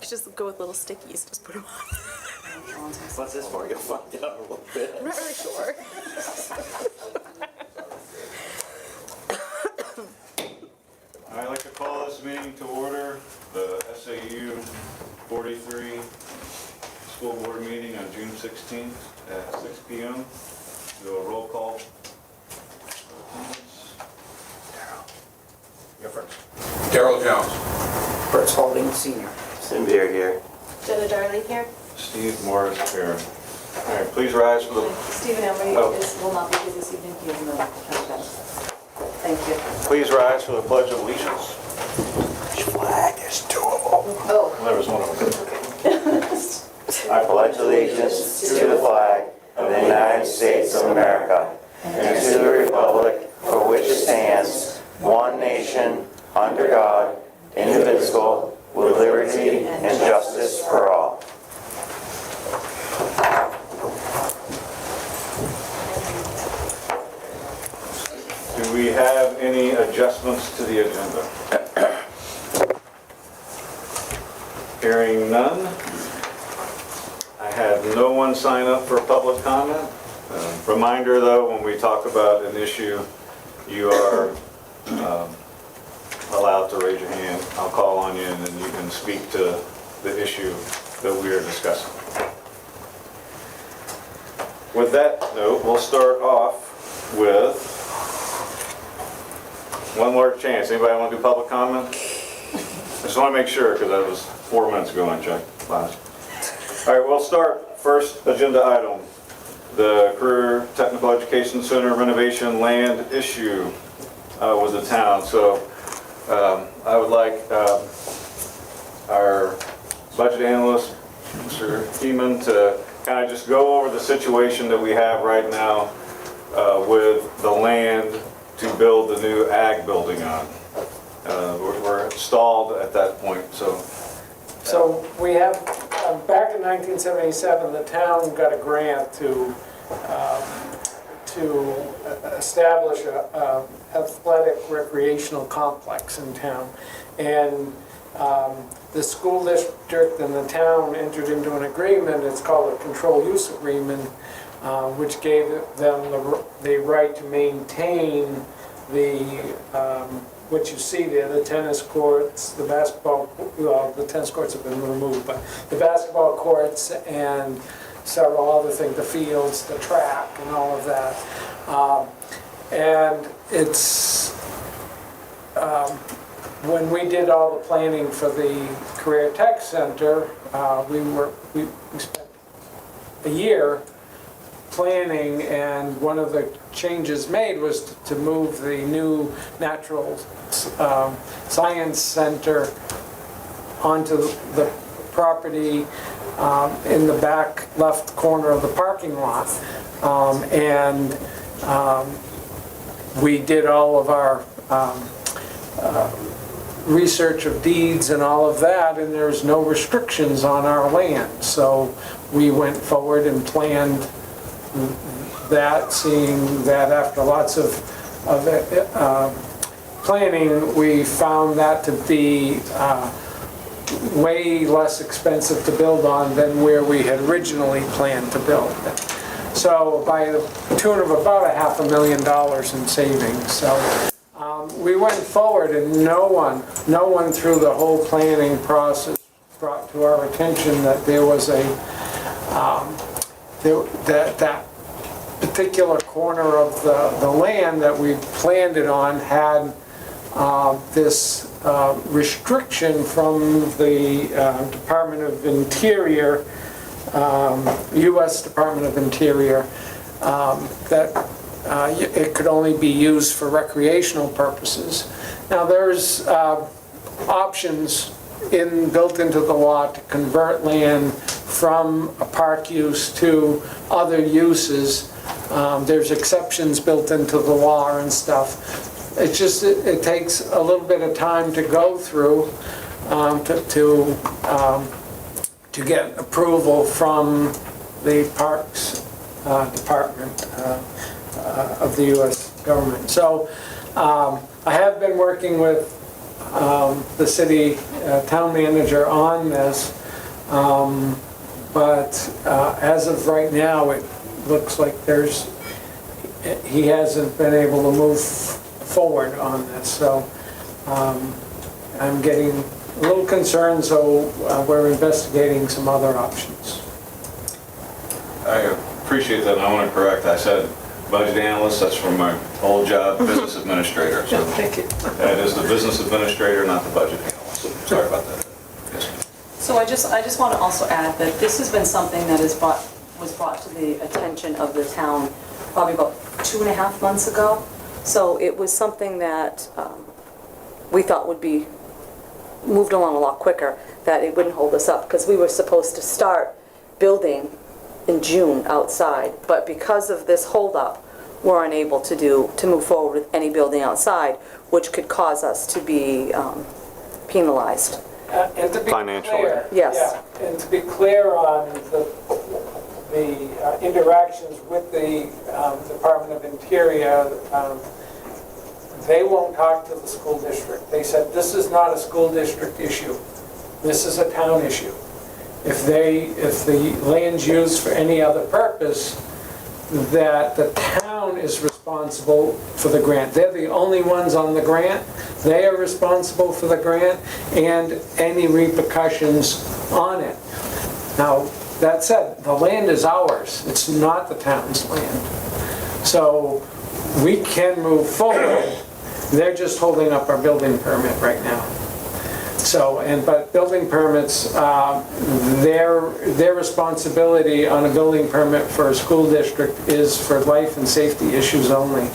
could just go with little stickies, just put them on. What's this for? You'll find out a little bit. I'm not really sure. I'd like to call this meeting to order, the SAU 43 School Board meeting on June 16th at 6 p.m. Do a roll call. You're first. Darrell Jones. Brett Spalding, Senior. Sim Beer here. Jenna Darley here. Steve Morris here. All right, please rise for the, Stephen Emery Oh. will not be here this evening. He has no countdown. Thank you. please rise for the Pledge of Allegiance. Which flag? There's two of them. Oh, There was one of them. I pledge allegiance to the flag of the United States of America and to the republic for which it stands, one nation, under God, indivisible, with liberty and justice for all. Do we have any adjustments to the agenda? Hearing none. I had no one sign up for public comment. Reminder though, when we talk about an issue, you are allowed to raise your hand. I'll call on you and then you can speak to the issue that we are discussing. With that note, we'll start off with one more chance. Anybody want to do public comment? I just want to make sure because that was 4 minutes ago I checked last. All right, we'll start. First agenda item, the Career Technical Education Center renovation land issue with the town. So I would like our budget analyst, Mr. Keeman, to kind of just go over the situation that we have right now with the land to build the new ag building on. We're stalled at that point, so. So we have, back in 1977, the town got a grant to establish a athletic recreational complex in town. And the school district and the town entered into an agreement, it's called a control use agreement, which gave them the right to maintain what you see there, the tennis courts, the basketball, well, the tennis courts have been removed, but the basketball courts and several other things, the fields, the track, and all of that. And it's, when we did all the planning for the Career Tech Center, we spent a year planning, and one of the changes made was to move the new natural science center onto the property in the back left corner of the parking lot. And we did all of our research of deeds and all of that, and there's no restrictions on our land. So we went forward and planned that, seeing that after lots of planning, we found that to be way less expensive to build on than where we had originally planned to build it. So by the tune of about $500,000 in savings. So we went forward, and no one through the whole planning process brought to our attention that there was that particular corner of the land that we planned it on had this restriction from the Department of Interior, U.S. Department of Interior, that it could only be used for recreational purposes. Now there's options built into the law to convert land from a park use to other uses. There's exceptions built into the law and stuff. It's just, it takes a little bit of time to go through to get approval from the Parks Department of the U.S. government. So I have been working with the city town manager on this. But as of right now, it looks like he hasn't been able to move forward on this. So I'm getting a little concerned, so we're investigating some other options. I appreciate that, and I want to correct, I said budget analyst, that's from my old job, business administrator. So Thank you. it is the business administrator, not the budget analyst. Sorry about that. Yes. So I just want to also add that this has been something that was brought to the attention of the town probably about 2.5 months ago. So it was something that we thought would be moved along a lot quicker, that it wouldn't hold us up, because we were supposed to start building in June outside, but because of this holdup, we're unable to move forward with any building outside, which could cause us to be penalized. And to be Financially. clear, Yes. yeah, and to be clear on the interactions with the Department of Interior, they won't talk to the school district. They said this is not a school district issue. This is a town issue. If the land's used for any other purpose, that the town is responsible for the grant. They're the only ones on the grant. They are responsible for the grant and any repercussions on it. Now, that said, the land is ours. It's not the town's land. So we can move forward. They're just holding up our building permit right now. So, but building permits, their responsibility on a building permit for a school district is for life and safety issues only.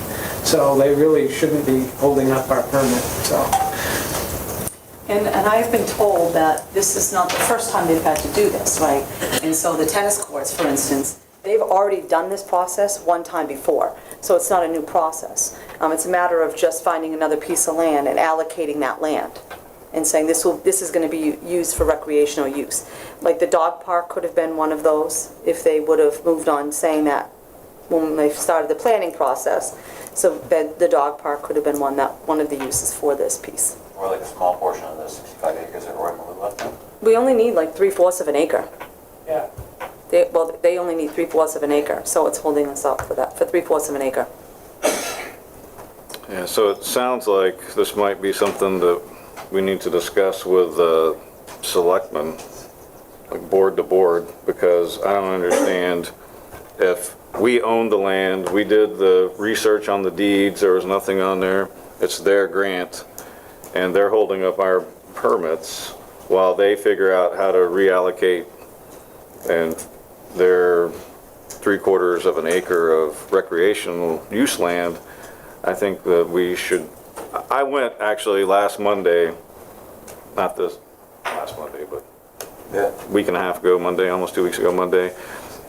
So they really shouldn't be holding up our permit, so. And I've been told that this is not the first time they've had to do this, right? And so the tennis courts, for instance, they've already done this process one time before. So it's not a new process. It's a matter of just finding another piece of land and allocating that land and saying this is going to be used for recreational use. Like the dog park could have been one of those if they would have moved on saying that when they started the planning process. So the dog park could have been one of the uses for this piece. Or like a small portion of the 65 acres that Roy Malou left in? We only need like 3/4 of an acre. Yeah. They only need 3/4 of an acre, so it's holding us up for that, for 3/4 of an acre. Yeah, so it sounds like this might be something that we need to discuss with selectmen, like board to board, because I don't understand if we own the land, we did the research on the deeds, there was nothing on there, it's their grant, and they're holding up our permits while they figure out how to reallocate and their 3/4 of an acre of recreational use land. I think that we should, I went actually last Monday, not this last Monday, but a week and a half ago Monday, almost 2 weeks ago Monday,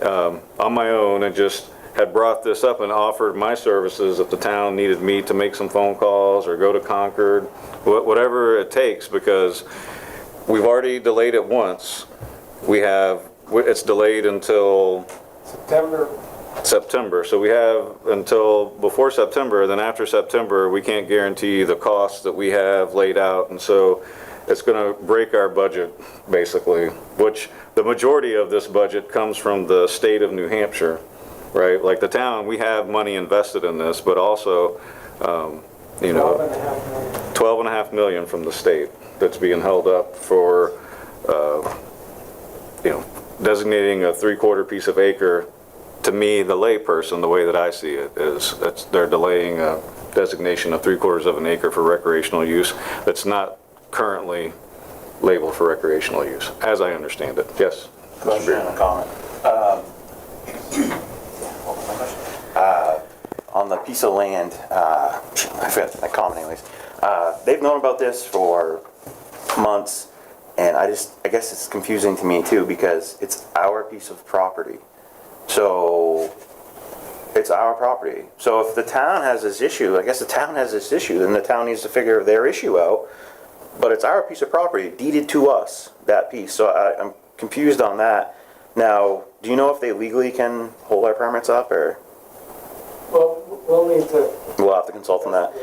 on my own, and just had brought this up and offered my services if the town needed me to make some phone calls or go to Concord, whatever it takes, because we've already delayed it once. It's delayed until September, so we have until before September, then after September, we can't guarantee the costs that we have laid out, and so it's gonna break our budget, basically, which the majority of this budget comes from the state of New Hampshire, right? Like the town, we have money invested in this, but also, you know, 12.5 million from the state that's being held up for, you know, designating a 3/4 piece of acre. To me, the layperson, the way that I see it is they're delaying a designation of 3/4 of an acre for recreational use that's not currently labeled for recreational use, as I understand it. Yes? Question and a comment. What was my question? On the piece of land, I forgot the comment anyways. They've known about this for months, and I guess it's confusing to me too, because it's our piece of property. So it's our property. So if the town has this issue, I guess the town has this issue, then the town needs to figure their issue out. But it's our piece of property, deeded to us, that piece. So I'm confused on that. Now, do you know if they legally can hold our permits up, or? Well, we'll need to. We'll have to consult on that.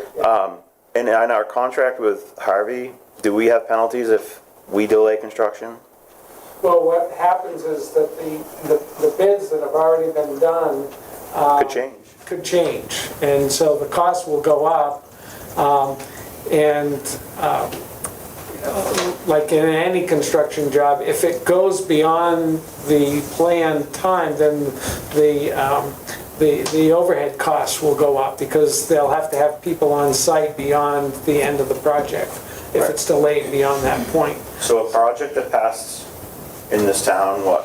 And on our contract with Harvey, do we have penalties if we delay construction? Well, what happens is that the bids that have already been done Could change. could change, and so the cost will go up. And like in any construction job, if it goes beyond the planned time, then the overhead costs will go up because they'll have to have people on site beyond the end of the project if it's delayed beyond that point. So a project that passed in this town, what,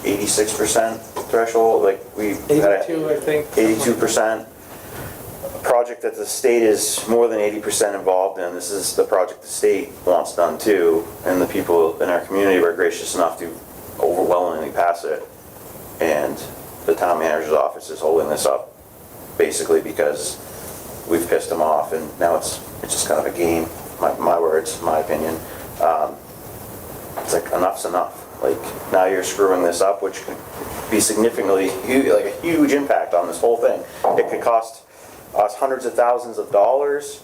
86% threshold, like we had 82, I think. 82%. Project that the state is more than 80% involved in, this is the project the state wants done too, and the people in our community were gracious enough to overwhelmingly pass it. And the town manager's office is holding this up basically because we've pissed them off, and now it's just kind of a game, my words, my opinion. It's like enough's enough. Like, now you're screwing this up, which could be significantly, like a huge impact on this whole thing. It could cost us hundreds of thousands of dollars,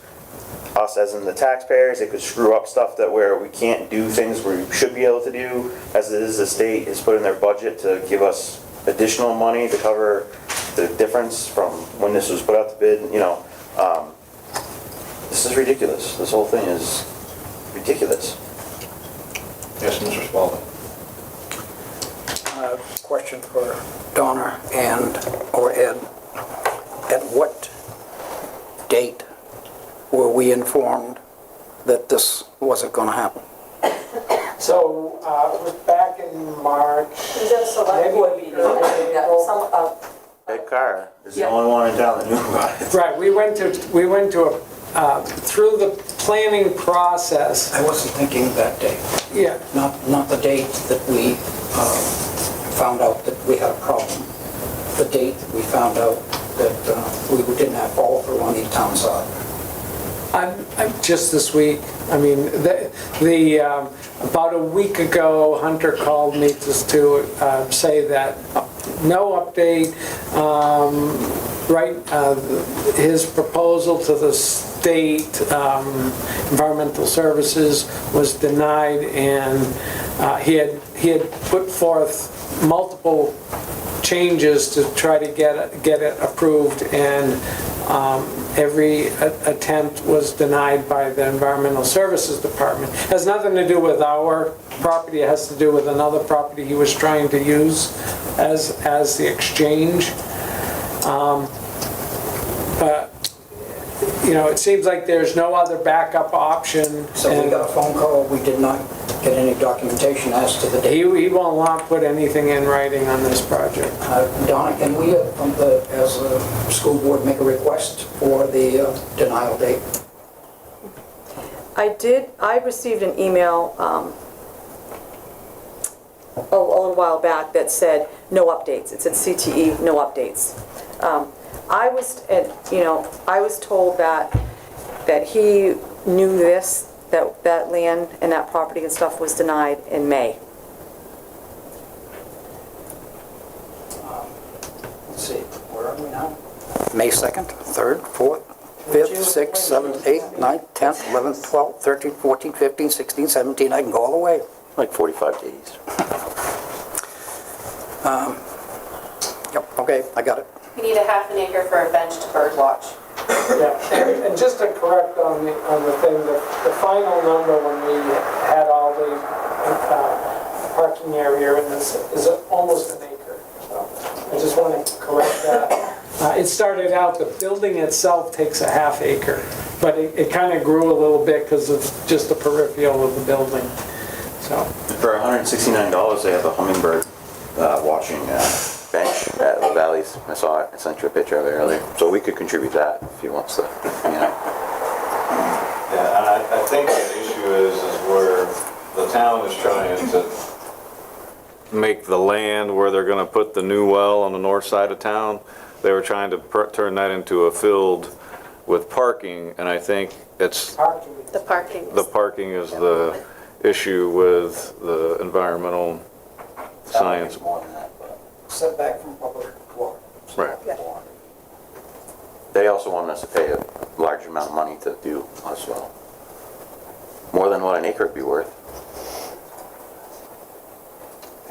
us as in the taxpayers. It could screw up stuff that where we can't do things we should be able to do. As it is, the state has put in their budget to give us additional money to cover the difference from when this was put out to bid, you know. This is ridiculous. This whole thing is ridiculous. Yes, Mr. Spalding. Question for Donna or Ed. At what date were we informed that this wasn't going to happen? So it was back in March. Is that a select board meeting? Yeah, some, Ed Carr is the only one in town that knew about it. Right, we went to through the planning process. I wasn't thinking that date, Yeah, not the date that we found out that we had a problem. The date that we found out that we didn't have follow through on the town side. I'm just this week. I mean, about a week ago, Hunter called me just to say that no update. His proposal to the state environmental services was denied, and he had put forth multiple changes to try to get it approved, and every attempt was denied by the Environmental Services Department. It has nothing to do with our property, it has to do with another property he was trying to use as the exchange. But, you know, it seems like there's no other backup option. So we got a phone call, we did not get any documentation as to the date. He will not put anything in writing on this project. Donna, can we, as a school board, make a request for the denial date? I received an email a little while back that said, no updates. It said CTE, no updates. I was told that he knew this, that land and that property and stuff was denied in May. Let's see, where are we now? May 2nd, 3rd, 4th, 5th, 6th, 7th, 8th, 9th, 10th, 11th, 12th, 13th, 14th, 15th, 16th, 17th, I can go all the way. Like 45 days. Yep, okay, I got it. We need a half an acre for a bench to bird watch. Yeah, and just to correct on the thing, the final number when we had all the parking area in this is almost an acre. So I just want to correct that. It started out, the building itself takes a half acre, but it kind of grew a little bit because of just the peripheral of the building. So For $169, they have a hummingbird watching bench at the Valleys. I saw it. I sent you a picture of it earlier. So we could contribute that if he wants to, you know. Yeah, and I think the issue is where the town is trying to make the land where they're gonna put the new well on the north side of town, they were trying to turn that into a field with parking, and I think it's, The parking. the parking is the issue with the environmental science. More than that, but setback from public water. Right. They also wanted us to pay a large amount of money to do as well. More than what an acre would be worth.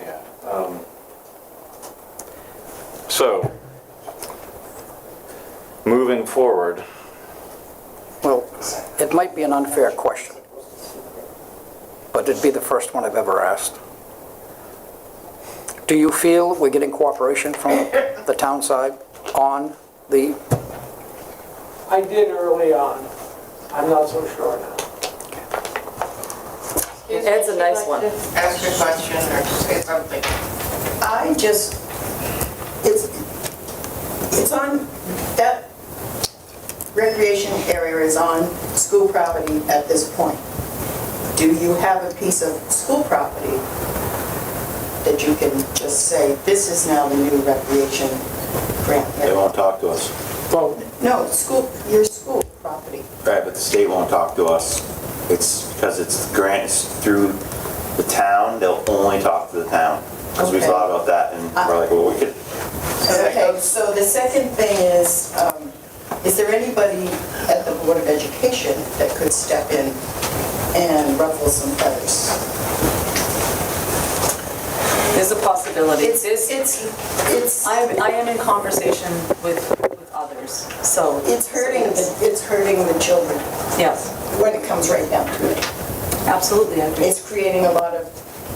Yeah. So, moving forward, Well, it might be an unfair question, but it'd be the first one I've ever asked. Do you feel we're getting cooperation from the town side on the, I did early on. I'm not so sure now. Ed's a nice one. Ask a question or say something. It's on, that recreation area is on school property at this point. Do you have a piece of school property that you can just say, this is now the new recreation grant They area? won't talk to us. Well, No, your school property. Right, but the state won't talk to us. It's because it's grants through the town, they'll only talk to the town. Because we Okay. thought about that and we're like, well, we could. Okay, so the second thing is there anybody at the Board of Education that could step in and ruffle some feathers? There's a possibility. It's I am in conversation with others, so. hurting the children Yes, when it comes right down to it. absolutely, I agree. It's creating a lot of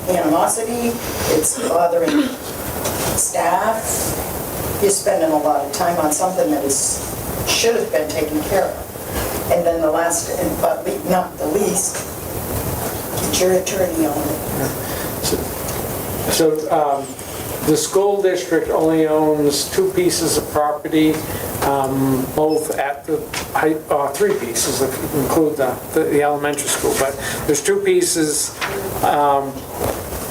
animosity, it's bothering staff. You're spending a lot of time on something that should have been taken care of. And then the last, but not the least, get your attorney on it. so the school district only owns 2 pieces of property, both at the height, 3 pieces if you include the elementary school, but there's 2 pieces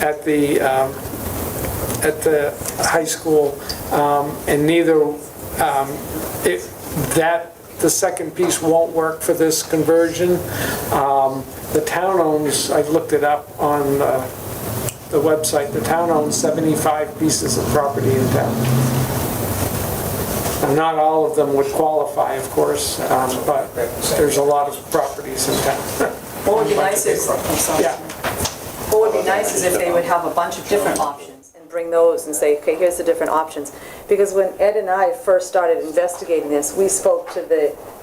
at the high school, and neither, the second piece won't work for this conversion. The town owns, I looked it up on the website, the town owns 75 pieces of property in town. And not all of them would qualify, of course, but there's a lot of properties in town. What would be nice is, I'm sorry. Yeah. What would be nice is if they would have a bunch of different options and bring those and say, okay, here's the different options. Because when Ed and I first started investigating this, we spoke to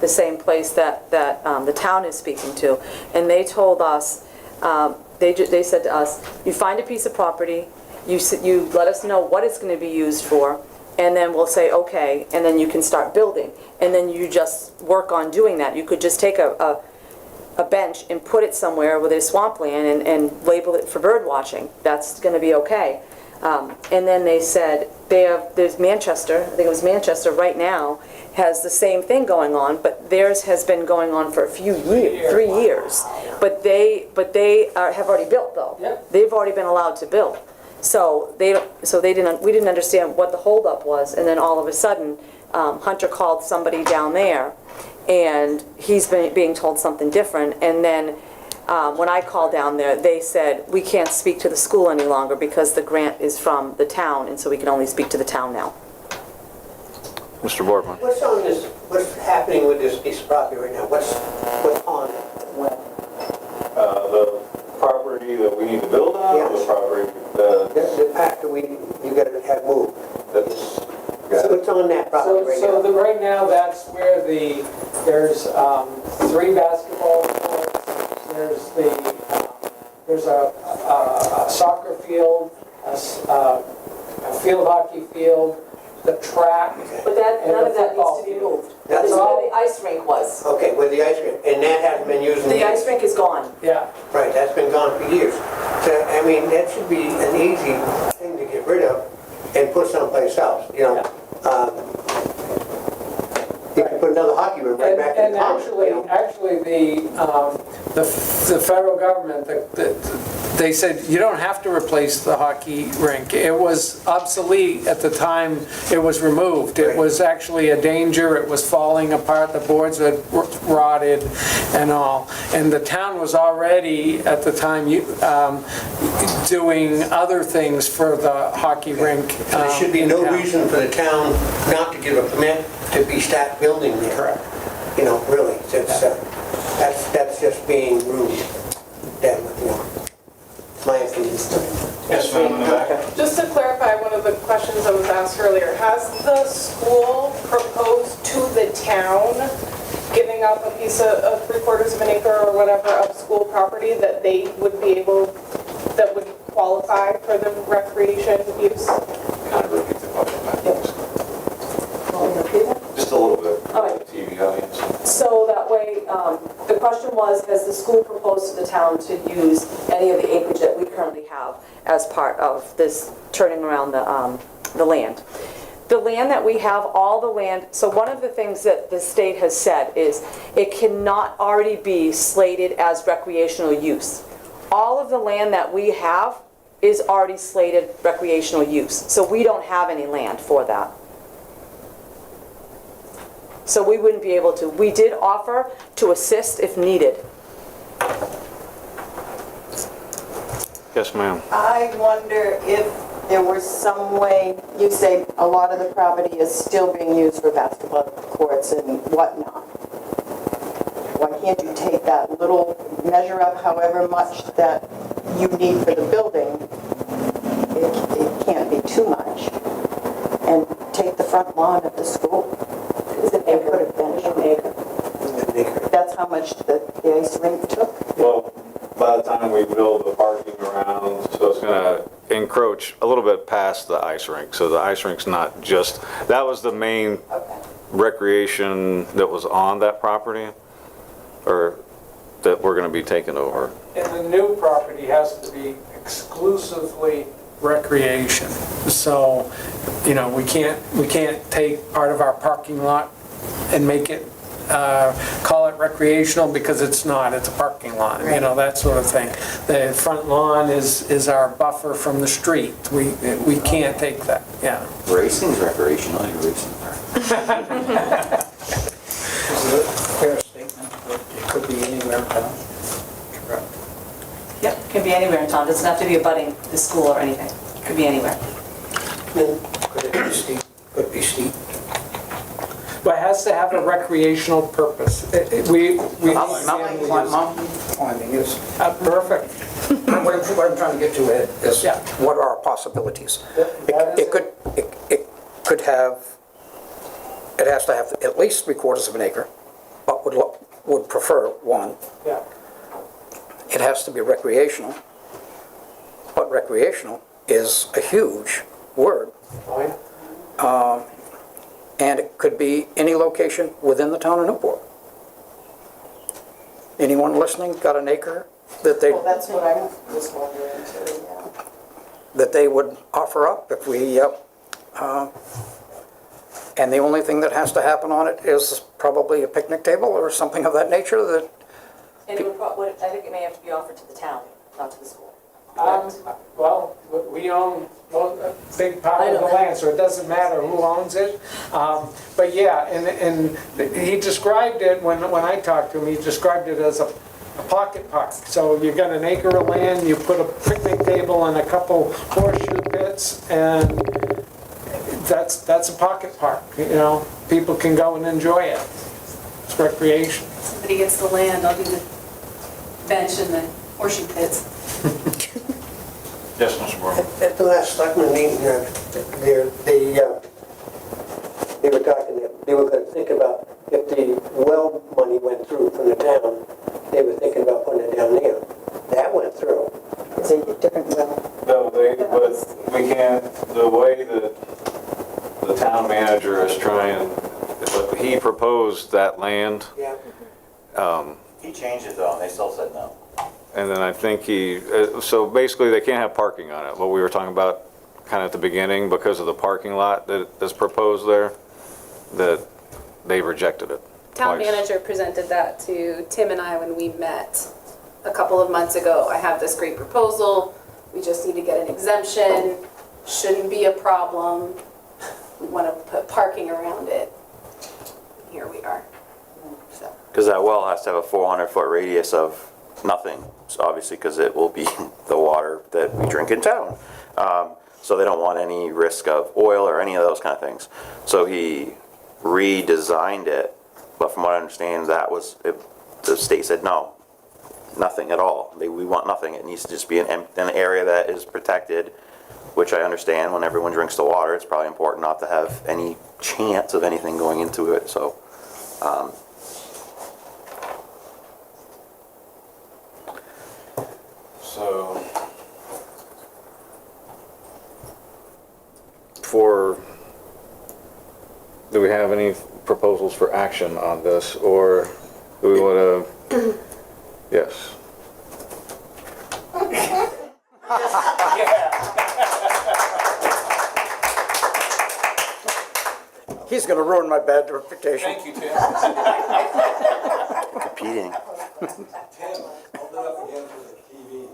the same place that the town is speaking to. And they told us, they said to us, you find a piece of property, you let us know what it's going to be used for, and then we'll say, okay, and then you can start building. And then you just work on doing that. You could just take a bench and put it somewhere with a swampland and label it for bird watching. That's going to be okay. And then they said, there's Manchester, I think it was Manchester right now, has the same thing going on, but theirs has been going on for a few years, 3 years. But they have already built though. Yep. They've already been allowed to build. So we didn't understand what the holdup was, and then all of a sudden, Hunter called somebody down there, and he's being told something different. And then when I called down there, they said, we can't speak to the school any longer because the grant is from the town, and so we can only speak to the town now. Mr. Borgman. What's happening with this piece of property right now? What's on it? The property that we need to build on, or the Yes. property The path that you gotta have moved. So it's on that property right now? Right now, that's where there's 3 basketball courts, there's a soccer field, a field hockey field, the track. But And none the of that needs football to be field. moved. That's That's where all- the ice rink was. Okay, with the ice cream, and that hasn't been used in The years? ice rink is gone. Yeah. Right, that's been gone for years. So, I mean, that should be an easy thing to get rid of and put someplace else, you know? You can put another hockey room right back in And the common, you know? actually, the federal government, they said, you don't have to replace the hockey rink. It was obsolete at the time it was removed. It was actually a danger, it was falling apart, the boards had rotted and all. And the town was already, at the time, doing other things for the hockey rink. So there should be in no town. reason for the town not to give a permit to be start building there. Correct. You know, really. That's just being rude. That, you know, my opinion. Yes, ma'am, in the back. Just to clarify one of the questions that was asked earlier, has the school proposed to the town giving up a piece of 3/4 of an acre or whatever of school property that they would be able, that would qualify for the recreation use? Kind of repeat the question back. Want me to repeat it? Just a little bit. All right. TV audience. So that way, the question was, has the school proposed to the town to use any of the acreage that we currently have as part of this turning around the land? The land that we have, all the land, so one of the things that the state has said is it cannot already be slated as recreational use. All of the land that we have is already slated recreational use, so we don't have any land for that. So we wouldn't be able to. We did offer to assist if needed. Yes, ma'am. I wonder if there was some way, you say a lot of the property is still being used for basketball courts and whatnot. Why can't you take that little, measure up however much that you need for the building, it can't be too much, and take the front lawn of the school? It's an And acre. put a bench An on it. acre. That's how much the ice rink took? Well, by the time we build the parking around, so it's gonna encroach a little bit past the ice rink. So the ice rink's not just, that was the main recreation that was on that property, or that we're gonna be taking over. And the new property has to be exclusively recreation. So, you know, we can't take part of our parking lot and make it, call it recreational because it's not, it's a parking lot, you know, that sort of thing. The front lawn is our buffer from the street. We can't take that, yeah. Racing's recreational, you're racing. Is it a fair statement that it could be anywhere in town? Yep, it can be anywhere in town. It doesn't have to be abutting the school or anything. It could be anywhere. Could it be steep? Could it be steep? But it has to have a recreational purpose. Mountain climbing is, Perfect. what I'm trying to get to, Ed, is Yeah. what are our possibilities? That is It could have, it has to have at least 3/4 of an acre, but would prefer one. Yeah. It has to be recreational, but recreational is a huge word. And it could be any location within the town of Newport. Anyone listening got an acre that Well, that's what I was wondering too, yeah. that they would offer up if we, and the only thing that has to happen on it is probably a picnic table or something of that nature that, And it would, I think it may have to be offered to the town, not to the school. Well, we own a big part I of know the that. land, so it doesn't matter who owns it. But yeah, and he described it, when I talked to him, he described it as a pocket park. So you got an acre of land, you put a picnic table and a couple horseshoe pits, and that's a pocket park, you know? People can go and enjoy it. It's recreation. Somebody gets the land, I'll do the bench and the horseshoe pits. Yes, Mr. Borman. At the last selectmen meeting, they were talking, they were going to think about if the well money went through from the town, they were thinking about putting it down there. That went through. It's a different well. No, but we can't, the way that the town manager is trying, but he proposed that land, Yeah. He changed it though, and they still said no. and then I think so basically they can't have parking on it, what we were talking about kind of at the beginning, because of the parking lot that is proposed there, that they rejected it Town twice. manager presented that to Tim and I when we met a couple of months ago. I have this great proposal, we just need to get an exemption, shouldn't be a problem. We want to put parking around it. Here we are. So. Because that well has to have a 400-foot radius of nothing, so obviously, because it will be the water that we drink in town. So they don't want any risk of oil or any of those kind of things. So he redesigned it But from what I understand, that was, the state said, no, nothing at all. We want nothing. It needs to just be an area that is protected, which I understand when everyone drinks the water, it's probably important not to have any chance of anything going into it, so. So, do we have any proposals for action on this, or do we want to, yes? He's gonna ruin my bad reputation. Thank you, Tim. Competing. Tim, hold it up again for the TV.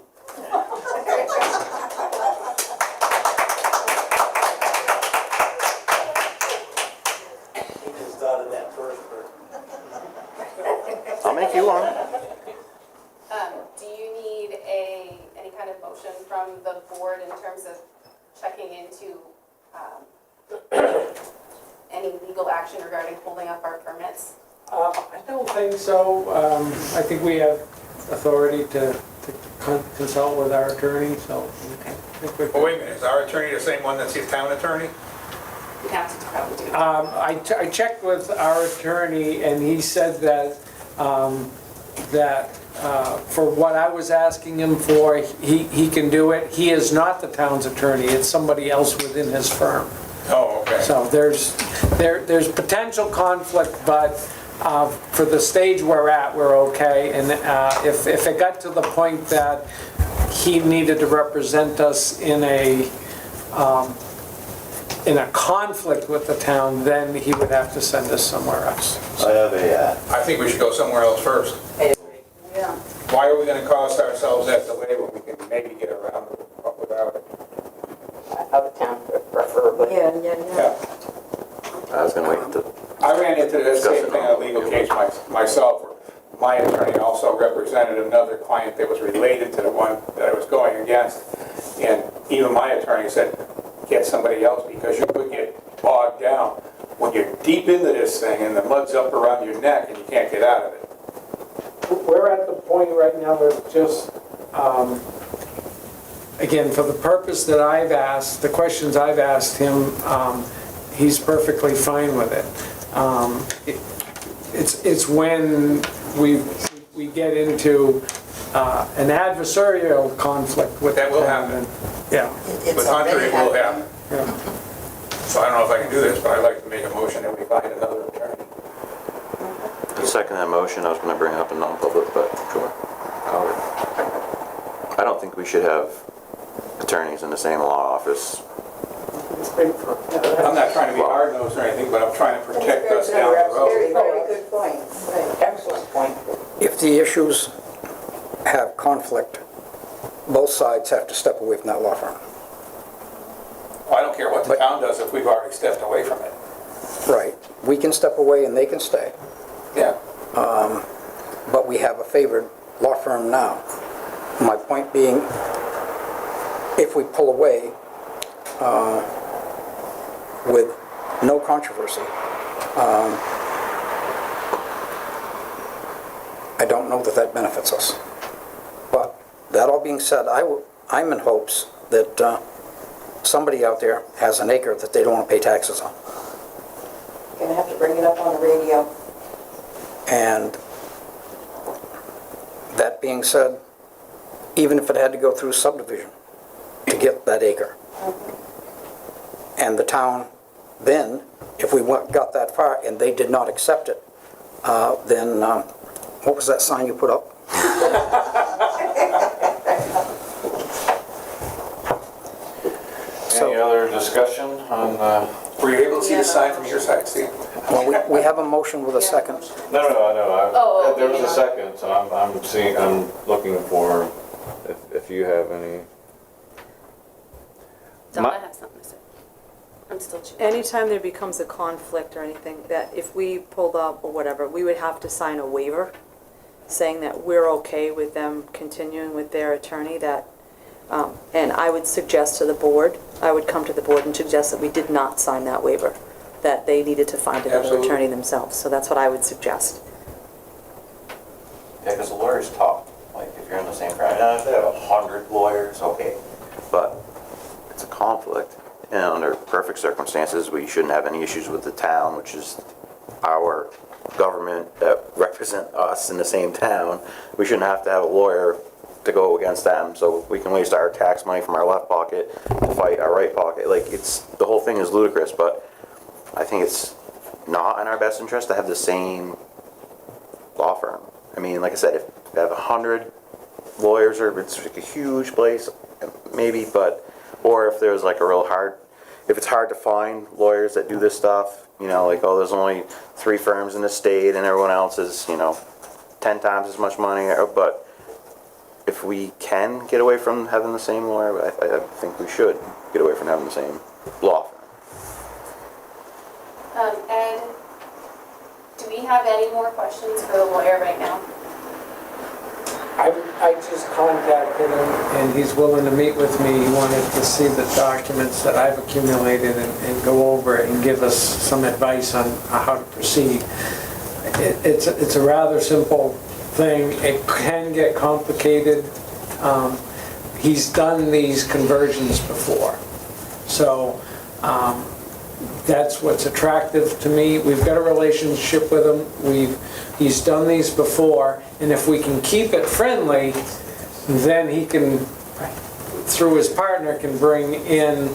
He just thought of that first part. I'll make you one. Do you need any kind of motion from the board in terms of checking into any legal action regarding holding up our permits? I don't think so. I think we have authority to consult with our attorney, so I think we're. Oh, wait a minute, is our attorney the same one that's the town attorney? We'd have to probably do that. I checked with our attorney, and he said that, for what I was asking him for, he can do it. He is not the town's attorney, it's somebody else within his firm. Oh, okay. So there's potential conflict, but for the stage we're at, we're okay. And if it got to the point that he needed to represent us in a conflict with the town, then he would have to send us somewhere else. I have a, I think we should go somewhere else first. Yeah. Why are we gonna cost ourselves that delay when we can maybe get around it without it? Out of town, preferably. Yeah. I was gonna wait until, I ran into the same thing on a legal case myself, where my attorney also represented another client that was related to the one that I was going against. And even my attorney said, get somebody else because you could get bogged down when you're deep into this thing and the mud's up around your neck and you can't get out of it. We're at the point right now that just, again, for the purpose that I've asked, the questions I've asked him, he's perfectly fine with it. It's when we get into an adversarial conflict with. That will happen. Yeah. With Hunter, it will happen. Yeah. So I don't know if I can do this, but I'd like to make a motion that we find another attorney. to second that motion, I was gonna bring it up in non-public, but sure. I don't think we should have attorneys in the same law office. I'm not trying to be hard-nosed or anything, but I'm trying to protect us down the road. Very good point. Excellent point. If the issues have conflict, both sides have to step away from that law firm. Well, I don't care what the town does if we've already stepped away from it. Right. We can step away and they can stay, Yeah. but we have a favored law firm now. My point being, if we pull away with no controversy, I don't know that that benefits us. But that all being said, I'm in hopes that somebody out there has an acre that they don't want to pay taxes on. Gonna have to bring it up on the radio. And that being said, even if it had to go through subdivision to get that acre, and the town then, if we got that far and they did not accept it, then what was that sign you put up? Any other discussion on, Were you able to see the sign from your side, Steve? Well, we have a motion with a second. no, I know, Oh, there was a yeah. second, so I'm looking for, if you have any. Don't My- I have something to say? I'm still chewing. Anytime there becomes a conflict or anything, that if we pulled up or whatever, we would have to sign a waiver saying that we're okay with them continuing with their attorney, that, and I would suggest to the board, I would come to the board and suggest that we did not sign that waiver. that they needed to find another Absolutely. attorney themselves. So that's what I would suggest. Yeah, because the lawyer's tough. Like, if you're in the same firm, now if they have 100 lawyers, okay. But it's a conflict. And under perfect circumstances, we shouldn't have any issues with the town, which is our government that represent us in the same town. We shouldn't have to have a lawyer to go against them, so we can waste our tax money from our left pocket to fight our right pocket. Like, the whole thing is ludicrous, but I think it's not in our best interest to have the same law firm. I mean, like I said, if you have 100 lawyers, or it's like a huge place, maybe, but, or if there's like a real hard, if it's hard to find lawyers that do this stuff, you know, like, oh, there's only 3 firms in the state and everyone else is, 10 times as much money, but if we can get away from having the same lawyer, I think we should get away from having the same law firm. Ed, do we have any more questions for the lawyer right now? I just contacted him, and he's willing to meet with me. He wanted to see the documents that I've accumulated and go over it and give us some advice on how to proceed. It's a rather simple thing. It can get complicated. He's done these conversions before, so that's what's attractive to me. We've got a relationship with him. He's done these before, and if we can keep it friendly, then he can, through his partner, can bring in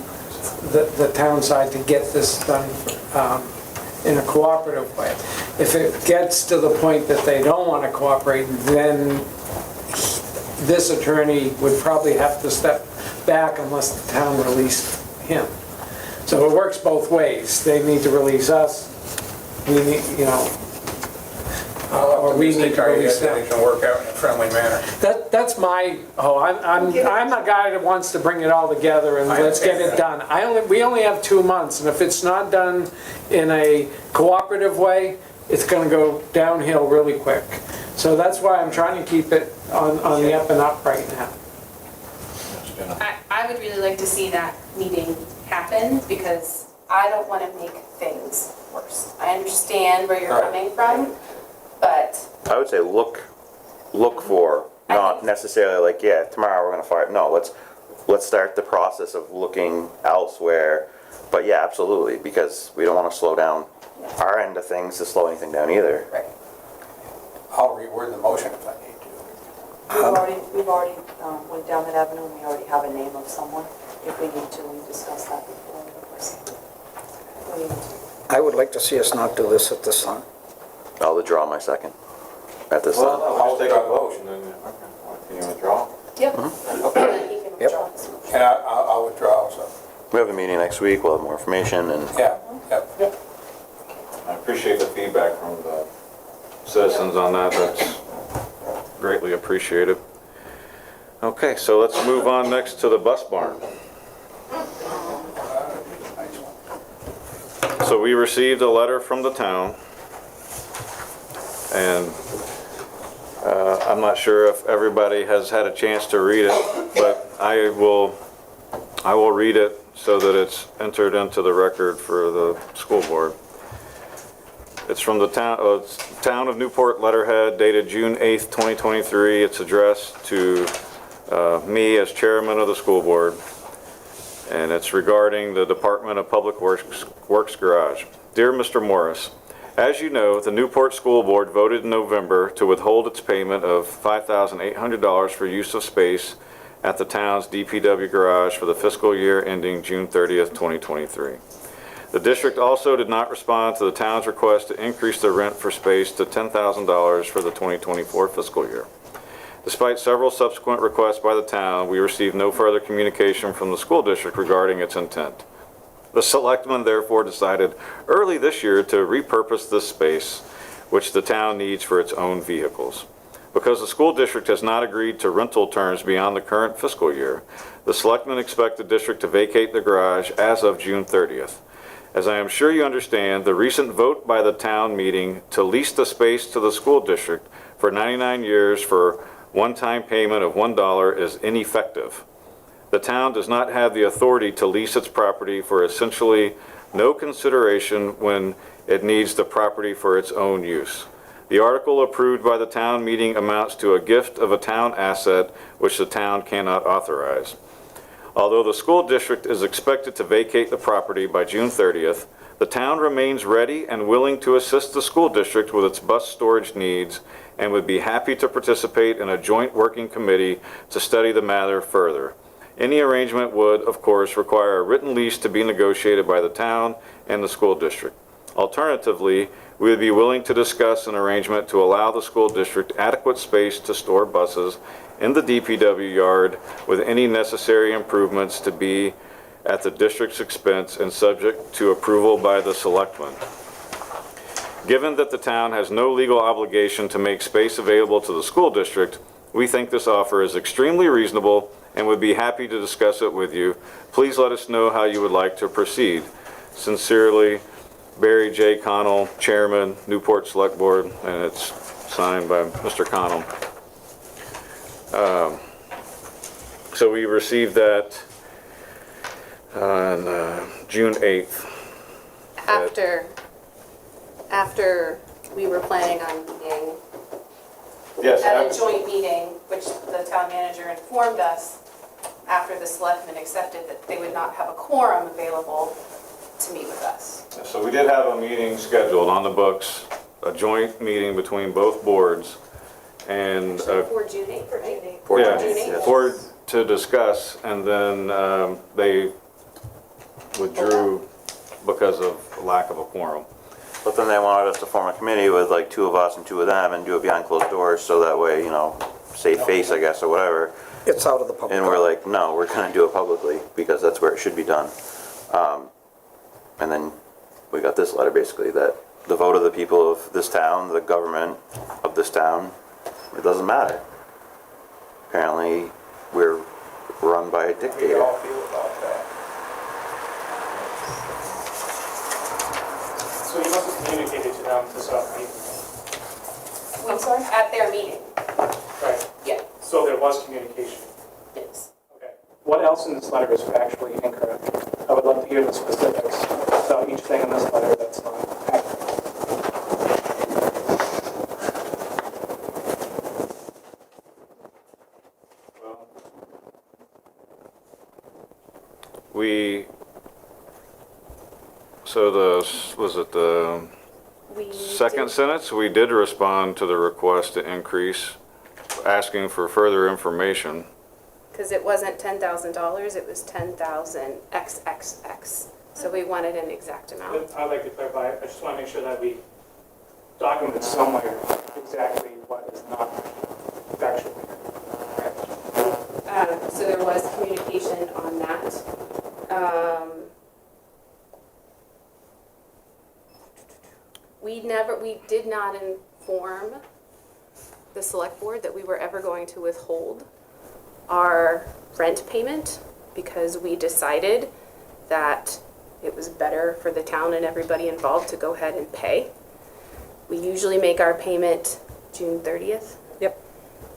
the town side to get this done in a cooperative way. If it gets to the point that they don't want to cooperate, then this attorney would probably have to step back unless the town released him. So it works both ways. They need to release us, we need, or we need to release them. It can work out in a friendly manner. That's my, I'm a guy that wants to bring it all together and let's get it done. We only have 2 months, and if it's not done in a cooperative way, it's gonna go downhill really quick. So that's why I'm trying to keep it on the up and up right now. I would really like to see that meeting happen, because I don't want to make things worse. I understand where you're coming from, but I would say look for, not necessarily like, yeah, tomorrow we're gonna fire. No, let's start the process of looking elsewhere. But yeah, absolutely, because we don't want to slow down our end of things to slow anything down either. right. I'll reword the motion if I need to. We've already went down that avenue, and we already have a name of someone. If we need to, we discussed that before. We need to. I would like to see us not do this at this time. I'll withdraw my second at this Well, time. I'll take a motion then. Can you withdraw? Yep. And then he can withdraw his motion. And I'll withdraw also. We have a meeting next week, we'll have more information, and Yeah. I appreciate the feedback from the citizens on that. That's greatly appreciated. Okay, so let's move on next to the bus barn. So we received a letter from the town, and I'm not sure if everybody has had a chance to read it, but I will read it so that it's entered into the record for the school board. It's from the town of Newport letterhead dated June 8th, 2023. It's addressed to me as chairman of the school board, and it's regarding the Department of Public Works garage. Dear Mr. Morris, as you know, the Newport School Board voted in November to withhold its payment of $5,800 for use of space at the town's DPW garage for the fiscal year ending June 30th, 2023. The district also did not respond to the town's request to increase the rent for space to $10,000 for the 2024 fiscal year. Despite several subsequent requests by the town, we received no further communication from the school district regarding its intent. The selectmen therefore decided early this year to repurpose this space, which the town needs for its own vehicles. Because the school district has not agreed to rental terms beyond the current fiscal year, the selectmen expect the district to vacate the garage as of June 30th. As I am sure you understand, the recent vote by the town meeting to lease the space to the school district for 99 years for one-time payment of $1 is ineffective. The town does not have the authority to lease its property for essentially no consideration when it needs the property for its own use. The article approved by the town meeting amounts to a gift of a town asset which the town cannot authorize. Although the school district is expected to vacate the property by June 30th, the town remains ready and willing to assist the school district with its bus storage needs and would be happy to participate in a joint working committee to study the matter further. Any arrangement would, of course, require a written lease to be negotiated by the town and the school district. Alternatively, we would be willing to discuss an arrangement to allow the school district adequate space to store buses in the DPW yard with any necessary improvements to be at the district's expense and subject to approval by the selectmen. Given that the town has no legal obligation to make space available to the school district, we think this offer is extremely reasonable and would be happy to discuss it with you. Please let us know how you would like to proceed. Sincerely, Barry J. Connell, Chairman, Newport Select Board, and it's signed by Mr. Connell. So we received that on June 8th. After we were planning on meeting Yes, at a joint meeting, which the town manager informed us after the selectmen accepted that they would not have a quorum available to meet with us. so we did have a meeting scheduled on the books, a joint meeting between both boards, and For June 8th, right? yeah, to discuss, and then they withdrew because of lack of a quorum. But then they wanted us to form a committee with like 2 of us and 2 of them and do it behind closed doors, so that way, you know, save face, I guess, or whatever. It's out of the public. And we're like, no, we're gonna do it publicly, because that's where it should be done. And then we got this letter, basically, that the vote of the people of this town, the government of this town, it doesn't matter. Apparently, we're run by a How do you dictator. all feel about that? So you must have communicated to them to stop meeting, I'm sorry? At their meeting, right? yeah. So there was communication. Yes. Okay. What else in this letter is factually incorrect? I would love to hear the specifics about each thing in this letter that's not accurate. So was it the We second did- sentence? We did respond to the request to increase, asking for further information. Because it wasn't $10,000, it was 10,000 XXX. So we wanted an exact amount. I'd like to clarify, I just want to make sure that we document somewhere exactly what is not factually correct. So there was communication on that. We did not inform the select board that we were ever going to withhold our rent payment because we decided that it was better for the town and everybody involved to go ahead and pay. We usually make our payment June 30th. Yep.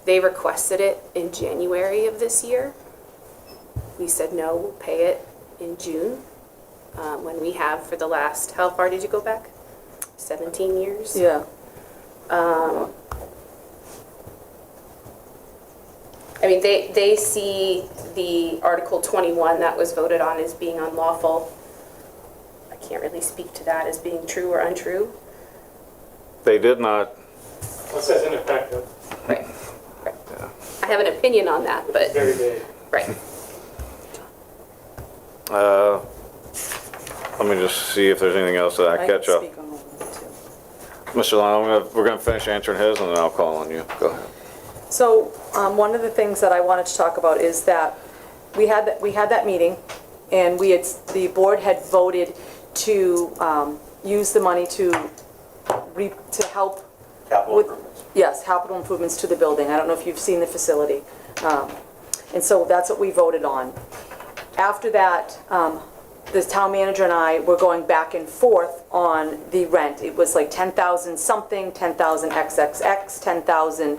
They requested it in January of this year. We said, no, we'll pay it in June, when we have for the last, how far did you go back? 17 years? Yeah. I mean, they see the Article 21 that was voted on as being unlawful. I can't really speak to that as being true or untrue. They did not, It says ineffective, Right. I have an opinion on that, but, very vague. right. let me just see if there's anything else that I catch up. speak on that too. Mr. Lyon, we're gonna finish answering his and then I'll call on you. Go ahead. So, one of the things that I wanted to talk about is that we had that meeting, and the board had voted to use the money to help. Capital with- improvements. Yes, capital improvements to the building. I don't know if you've seen the facility. And so that's what we voted on. After that, the town manager and I were going back and forth on the rent. It was like 10,000 something, 10,000 XXX, 10,000.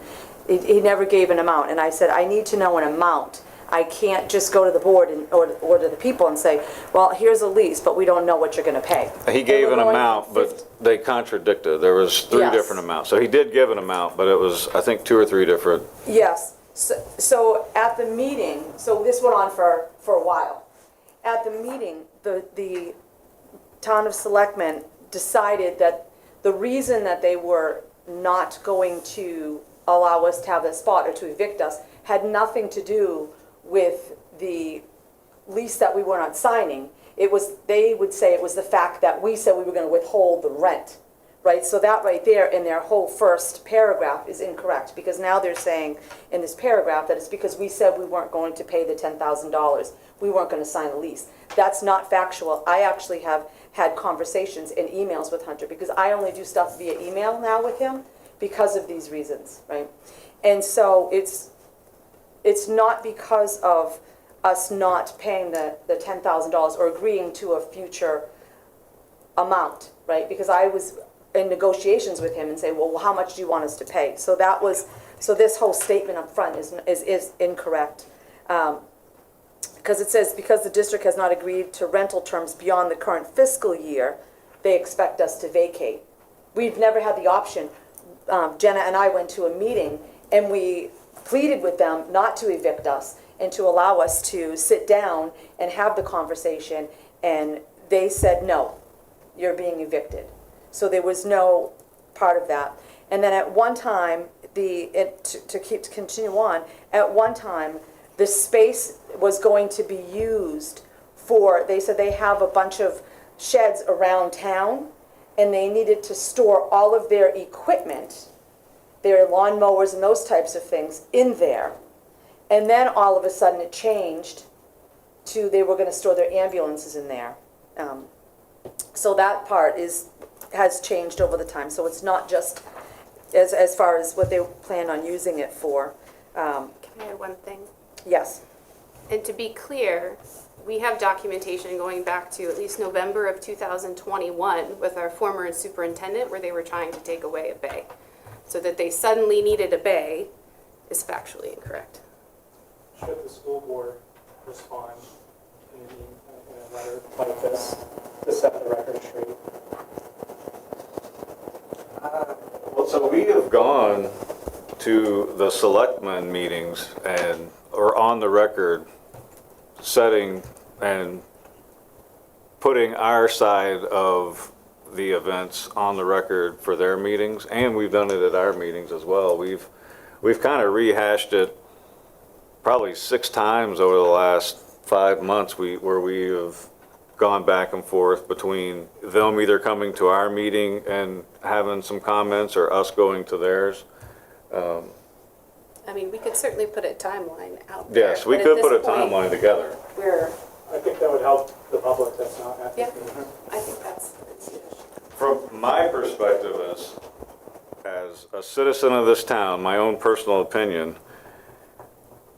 He never gave an amount, and I said, I need to know an amount. I can't just go to the board or to the people and say, well, here's a lease, but we don't know what you're gonna pay. He gave And an we're going amount, 50 but they contradicted. There was three Yes. different amounts. So he did give an amount, but it was, I think, 2 or 3 different. Yes, so at the meeting, so this went on for a while. At the meeting, the town of selectmen decided that the reason that they were not going to allow us to have that spot or to evict us had nothing to do with the lease that we were not signing. It was, they would say it was the fact that we said we were gonna withhold the rent, right? So that right there in their whole first paragraph is incorrect, because now they're saying in this paragraph that it's because we said we weren't going to pay the $10,000. We weren't gonna sign a lease. That's not factual. I actually have had conversations and emails with Hunter, because I only do stuff via email now with him because of these reasons, right? And so it's not because of us not paying the $10,000 or agreeing to a future amount, right? Because I was in negotiations with him and say, well, how much do you want us to pay? So that was, so this whole statement up front is incorrect. Because it says, because the district has not agreed to rental terms beyond the current fiscal year, they expect us to vacate. We've never had the option. Jenna and I went to a meeting and we pleaded with them not to evict us and to allow us to sit down and have the conversation, and they said, no, you're being evicted. So there was no part of that. And then at one time, to continue on, at one time, the space was going to be used for, they said they have a bunch of sheds around town, and they needed to store all of their equipment, their lawnmowers and those types of things, in there. And then all of a sudden it changed to they were going to store their ambulances in there. So that part has changed over the time. So it's not just as far as what they plan on using it for. Can I add one thing? Yes. And to be clear, we have documentation going back to at least November of 2021 with our former superintendent, where they were trying to take away a bay. So that they suddenly needed a bay is factually incorrect. Should the school board respond in a letter like this to set the record straight? Well, so we have gone to the selectmen meetings and are on the record setting and putting our side of the events on the record for their meetings, and we've done it at our meetings as well. We've kind of rehashed it probably 6 times over the last 5 months where we have gone back and forth between them either coming to our meeting and having some comments or us going to theirs. I mean, we could certainly put a timeline out there. Yes, we but at could this put a point, timeline together. I think that would help the public that's not at the Yeah, meeting. I think that's From my perspective as a citizen of this town, my own personal opinion,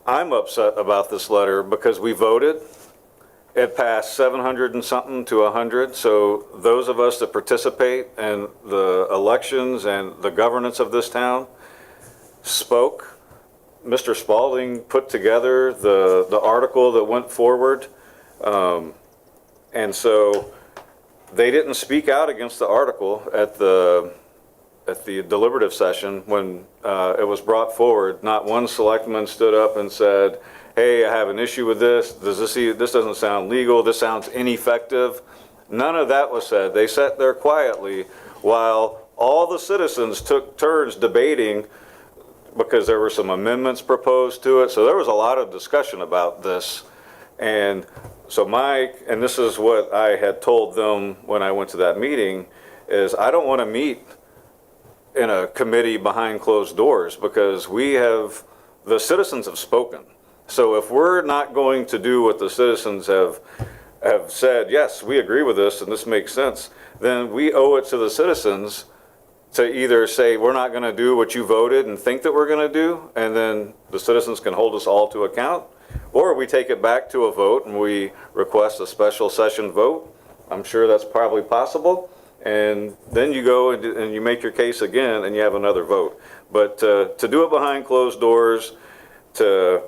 I'm upset about this letter because we voted. It passed 700 and something to 100. So those of us that participate in the elections and the governance of this town spoke. Mr. Spalding put together the article that went forward. And so they didn't speak out against the article at the deliberative session when it was brought forward. Not one selectman stood up and said, hey, I have an issue with this. This doesn't sound legal. This sounds ineffective. None of that was said. They sat there quietly while all the citizens took turns debating, because there were some amendments proposed to it. So there was a lot of discussion about this. And so and this is what I had told them when I went to that meeting, is I don't want to meet in a committee behind closed doors, because the citizens have spoken. So if we're not going to do what the citizens have said, yes, we agree with this and this makes sense, then we owe it to the citizens to either say we're not going to do what you voted and think that we're going to do, and then the citizens can hold us all to account, or we take it back to a vote and we request a special session vote. I'm sure that's probably possible. And then you go and you make your case again and you have another vote. But to do it behind closed doors, to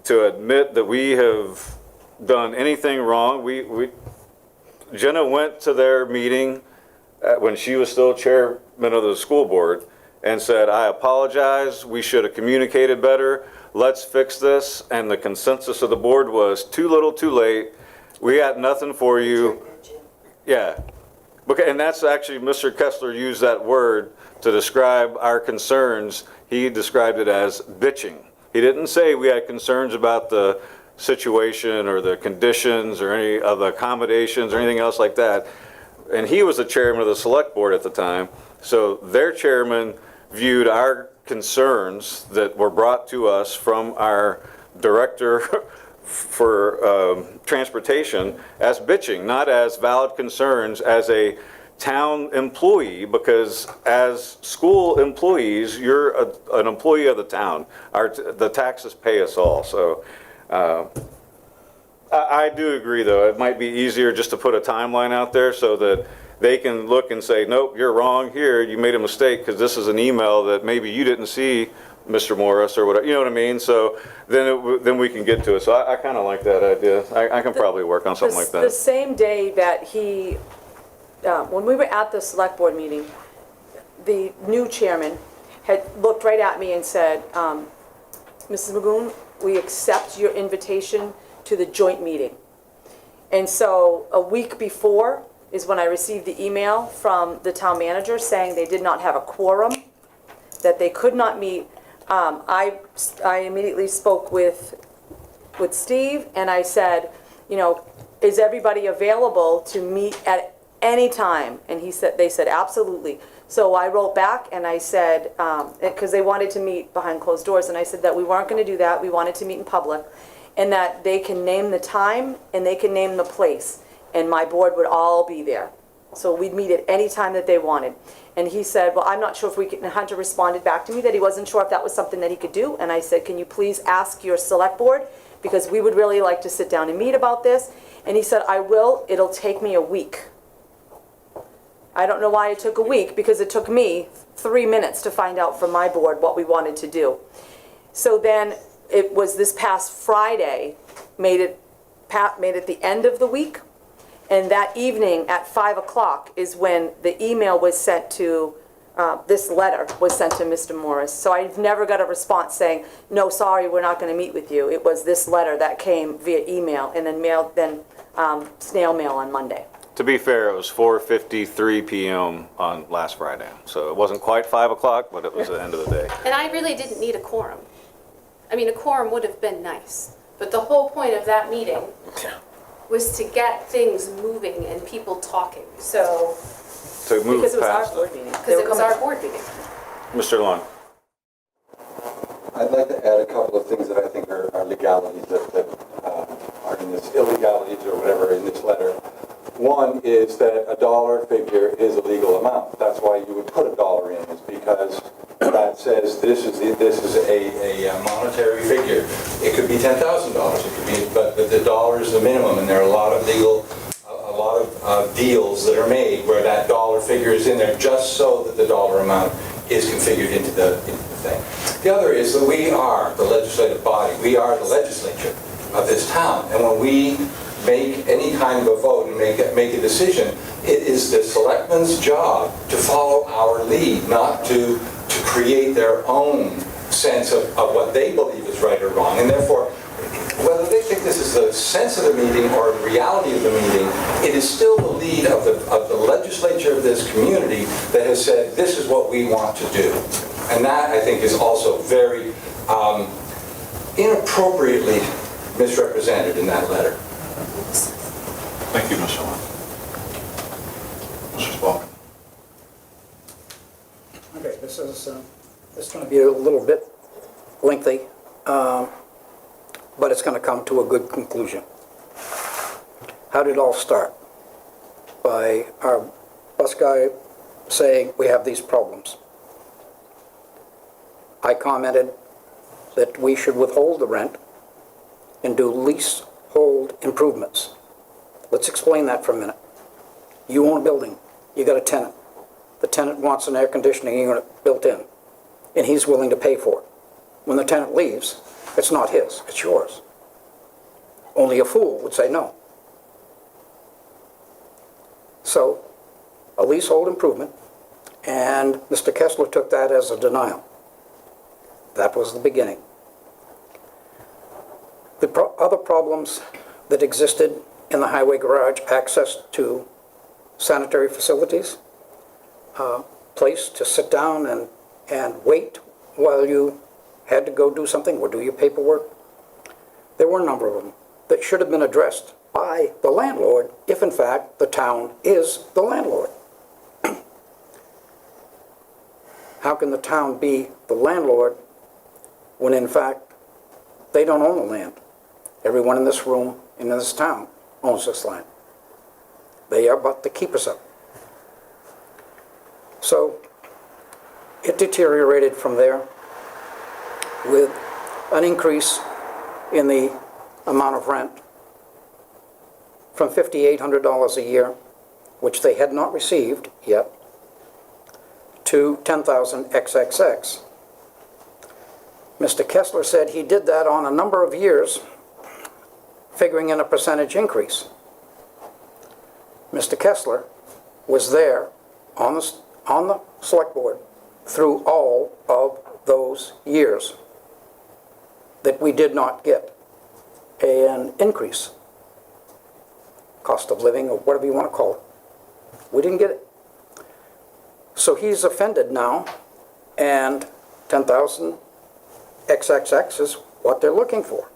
to admit that we have done anything wrong. Jenna went to their meeting when she was still chairman of the school board and said, I apologize, we should have communicated better, let's fix this. And the consensus of the board was too little, too late, we got nothing for you. Yeah, okay, and that's actually, Mr. Kessler used that word to describe our concerns. He described it as bitching. He didn't say we had concerns about the situation or the conditions or any of the accommodations or anything else like that. And he was the chairman of the select board at the time. So their chairman viewed our concerns that were brought to us from our director for transportation as bitching, not as valid concerns as a town employee, because as school employees, you're an employee of the town. The taxes pay us all. So I do agree, though. It might be easier just to put a timeline out there so that they can look and say, nope, you're wrong here. You made a mistake because this is an email that maybe you didn't see, Mr. Morris, or whatever. You know what I mean? So then we can get to it. So I kind of like that idea. I can probably work on something like that. The same day that he, when we were at the select board meeting, the new chairman had looked right at me and said, Mrs. Magoon, we accept your invitation to the joint meeting. And so a week before is when I received the email from the town manager saying they did not have a quorum, that they could not meet. I immediately spoke with Steve, and I said, you know, is everybody available to meet at any time? And they said absolutely. So I wrote back and I said, because they wanted to meet behind closed doors, and I said that we weren't going to do that. We wanted to meet in public, and that they can name the time and they can name the place, and my board would all be there. So we'd meet at any time that they wanted. And he said, well, I'm not sure if we can, Hunter responded back to me that he wasn't sure if that was something that he could do. And I said, can you please ask your select board? Because we would really like to sit down and meet about this. And he said, I will, it'll take me a week. I don't know why it took a week, because it took me 3 minutes to find out from my board what we wanted to do. So then it was this past Friday, made it the end of the week. And that evening at 5 o'clock is when the email was sent to, this letter was sent to Mr. Morris. So I've never got a response saying, no, sorry, we're not going to meet with you. It was this letter that came via email and then snail mail on Monday. To be fair, it was 4:53 p.m. on last Friday. So it wasn't quite 5 o'clock, but it was the end of the day. And I really didn't need a quorum. I mean, a quorum would have been nice. But the whole point of that meeting was to get things moving and people talking. So, To move Because it was our past board it. meeting. because it was our board meeting. Mr. Long. I'd like to add a couple of things that I think are legalities that are in this, illegalities or whatever in this letter. One is that a dollar figure is a legal amount. That's why you would put a dollar in, is because that says this is a monetary figure. It could be $10,000. It could be, but the dollar is the minimum, and there are a lot of deals that are made where that dollar figure is in there just so that the dollar amount is configured into the thing. The other is that we are the legislative body. We are the legislature of this town, and when we make any kind of a vote and make a decision, it is the selectmen's job to follow our lead, not to create their own sense of what they believe is right or wrong. And therefore, whether they think this is the sense of the meeting or the reality of the meeting, it is still the lead of the legislature of this community that has said, this is what we want to do. And that, I think, is also very inappropriately misrepresented in that letter. Thank you, Mr. Long. Mr. Spaulding. Okay, this is going to be a little bit lengthy, but it's going to come to a good conclusion. How did it all start? By our bus guy saying we have these problems. I commented that we should withhold the rent and do leasehold improvements. Let's explain that for a minute. You own a building, you got a tenant. The tenant wants an air conditioning unit built in, and he's willing to pay for it. When the tenant leaves, It's not his, it's yours. Only a fool would say no. So, a leasehold improvement, and Mr. Kessler took that as a denial. That was the beginning. The other problems that existed in the highway garage, access to sanitary facilities, place to sit down and wait while you had to go do something or do your paperwork. There were a number of them that should have been addressed by the landlord if in fact the town is the landlord. How can the town be the landlord when in fact they don't own the land? Everyone in this room, in this town, owns this land. They are but the keepers of it. So it deteriorated from there with an increase in the amount of rent from $5,800 a year, which they had not received yet, to $10,000 XXX. Mr. Kessler said he did that on a number of years, figuring in a percentage increase. Mr. Kessler was there on the select board through all of those years that we did not get an increase. Cost of living, or whatever you want to call it. We didn't get it. So he's offended now, and 10,000 XXX is what they're looking for.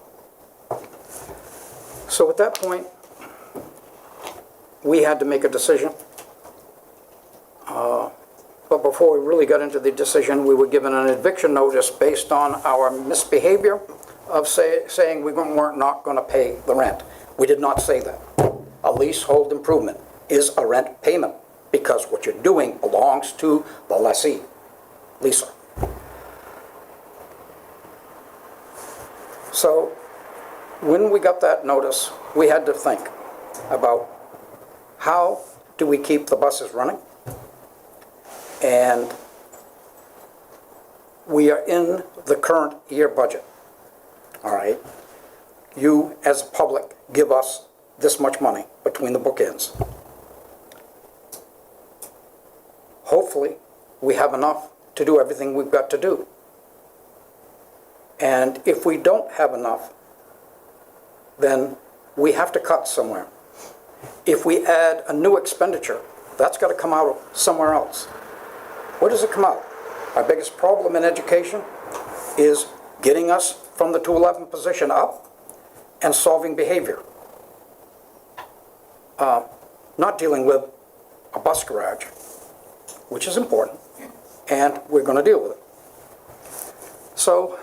So at that point, we had to make a decision. But before we really got into the decision, we were given an eviction notice based on our misbehavior of saying we weren't not going to pay the rent. We did not say that. A leasehold improvement is a rent payment because what you're doing belongs to the lessee, leaser. So when we got that notice, we had to think about how do we keep the buses running? And we are in the current year budget, all right? You, as a public, give us this much money between the bookends. Hopefully, we have enough to do everything we've got to do. And if we don't have enough, then we have to cut somewhere. If we add a new expenditure, that's got to come out somewhere else. Where does it come out? Our biggest problem in education is getting us from the 211 position up and solving behavior. Not dealing with a bus garage, which is important, and we're going to deal with it. So,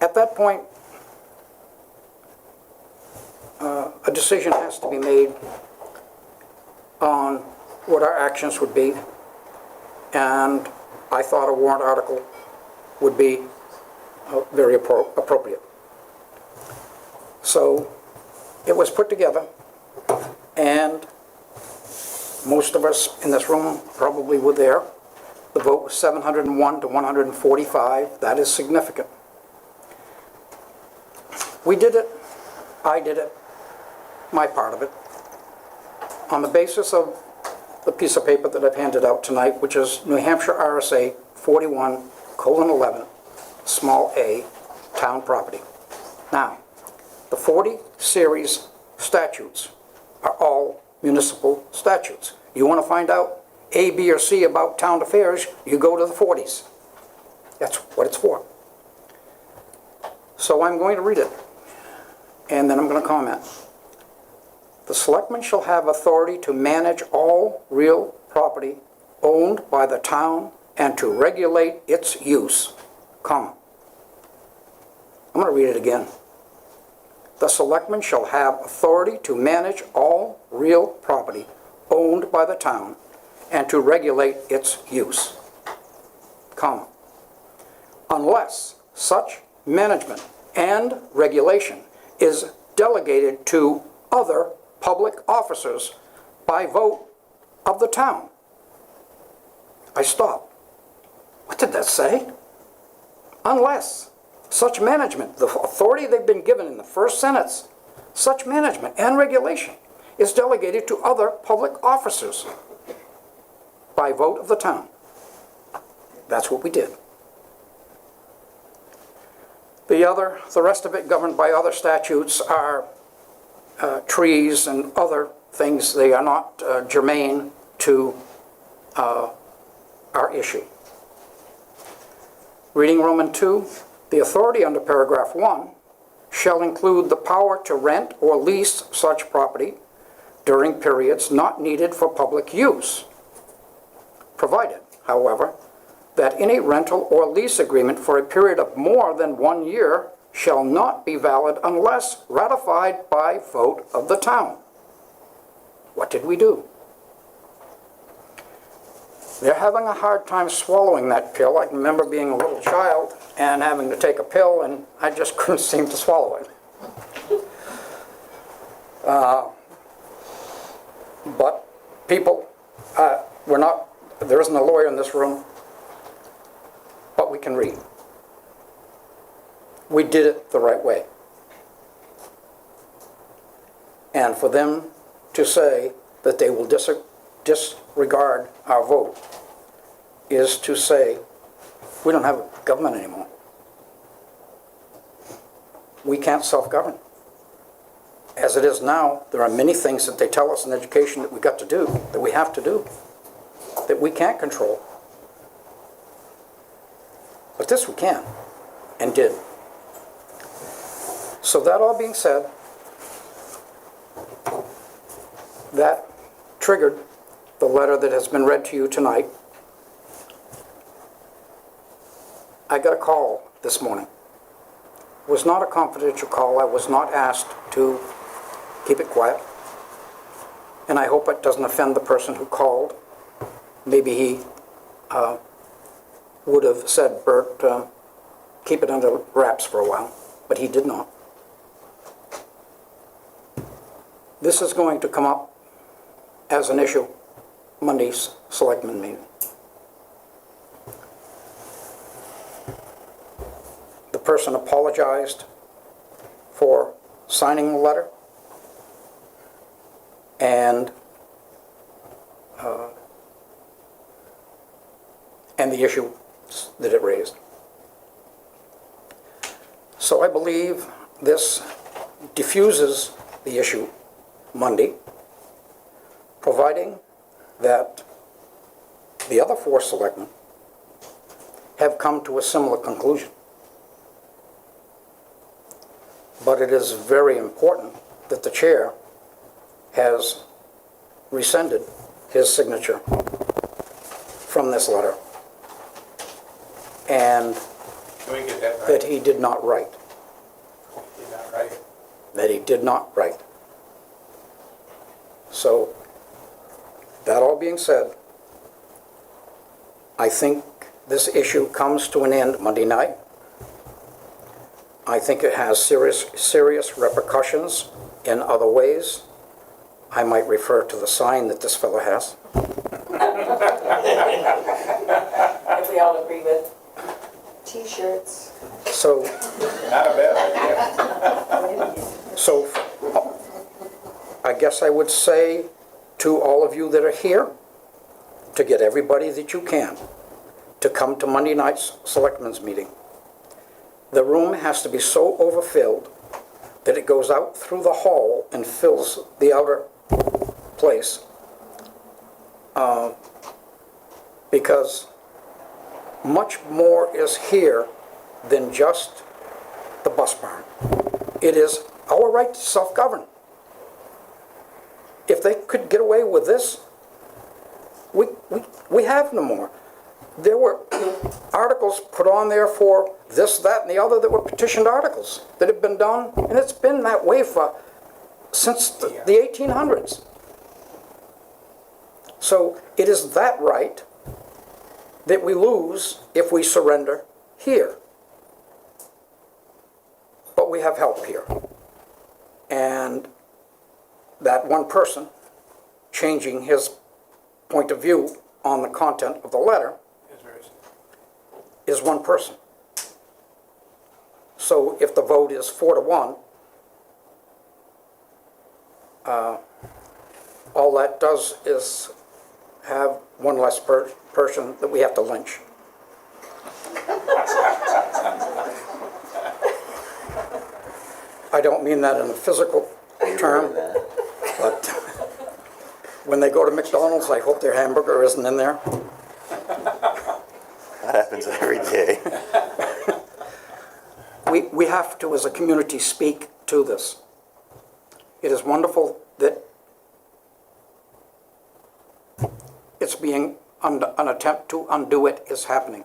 at that point, a decision has to be made on what our actions would be, and I thought a warrant article would be very appropriate. So it was put together, and most of us in this room probably were there. The vote was 701 to 145. That is significant. We did it. I did it. My part of it. On the basis of the piece of paper that I've handed out tonight, which is New Hampshire RSA 41:11, small a, town property. Now, the 40 series statutes are all municipal statutes. You want to find out A, B, or C about town affairs, you go to the 40s. That's what it's for. So I'm going to read it, and then I'm going to comment. The selectmen shall have authority to manage all real property owned by the town and to regulate its use, comma. I'm going to read it again. The selectmen shall have authority to manage all real property owned by the town and to regulate its use, comma. Unless such management and regulation is delegated to other public officers by vote of the town. I stopped. What did that say? Unless. Such management, the authority they've been given in the first sentence, such management and regulation is delegated to other public officers by vote of the town. That's what we did. The rest of it governed by other statutes are trees and other things. They are not germane to our issue. Reading Roman 2, the authority under paragraph 1 shall include the power to rent or lease such property during periods not needed for public use, provided, however, that any rental or lease agreement for a period of more than 1 year shall not be valid unless ratified by vote of the town. What did we do? They're having a hard time swallowing that pill. I can remember being a little child and having to take a pill, and I just couldn't seem to swallow it. But people, there isn't a lawyer in this room, but we can read. We did it the right way. And for them to say that they will disregard our vote is to say we don't have a government anymore. We can't self-govern. As it is now, there are many things that they tell us in education that we got to do, that we have to do, that we can't control. But this we can, and did. So that all being said, that triggered the letter that has been read to you tonight. I got a call this morning. It was not a confidential call. I was not asked to keep it quiet. And I hope it doesn't offend the person who called. Maybe he would have said, Bert, keep it under wraps for a while. But he did not. This is going to come up as an issue Monday's selectmen meeting. The person apologized for signing the letter and the issue that it raised. So I believe this diffuses the issue Monday, providing that the other 4 selectmen have come to a similar conclusion. But it is very important that the chair has rescinded his signature from this letter, and Can we get that right? that he did not write. You're not right. That he did not write. So, that all being said, I think this issue comes to an end Monday night. I think it has serious repercussions in other ways. I might refer to the sign that this fellow has. If we all agree with T-shirts. So, Not a bad idea. so I guess I would say to all of you that are here, to get everybody that you can to come to Monday night's selectmen's meeting. The room has to be so overfilled that it goes out through the hall and fills the outer place. Because much more is here than just the bus barn. It is our right to self-govern. If they could get away with this, we have no more. There were articles put on there for this, that, and the other that were petitioned articles that have been done, and it's been that way since the 1800s. So it is that right that we lose if we surrender here. But we have help here. And that one person changing his point of view on the content of the letter is one person. So if the vote is 4-1, all that does is have one less person that we have to lynch. I don't mean that in a physical term, but when they go to McDonald's, I hope their hamburger isn't in there. That happens every day. We have to, as a community, speak to this. It is wonderful that it's being, an attempt to undo it is happening.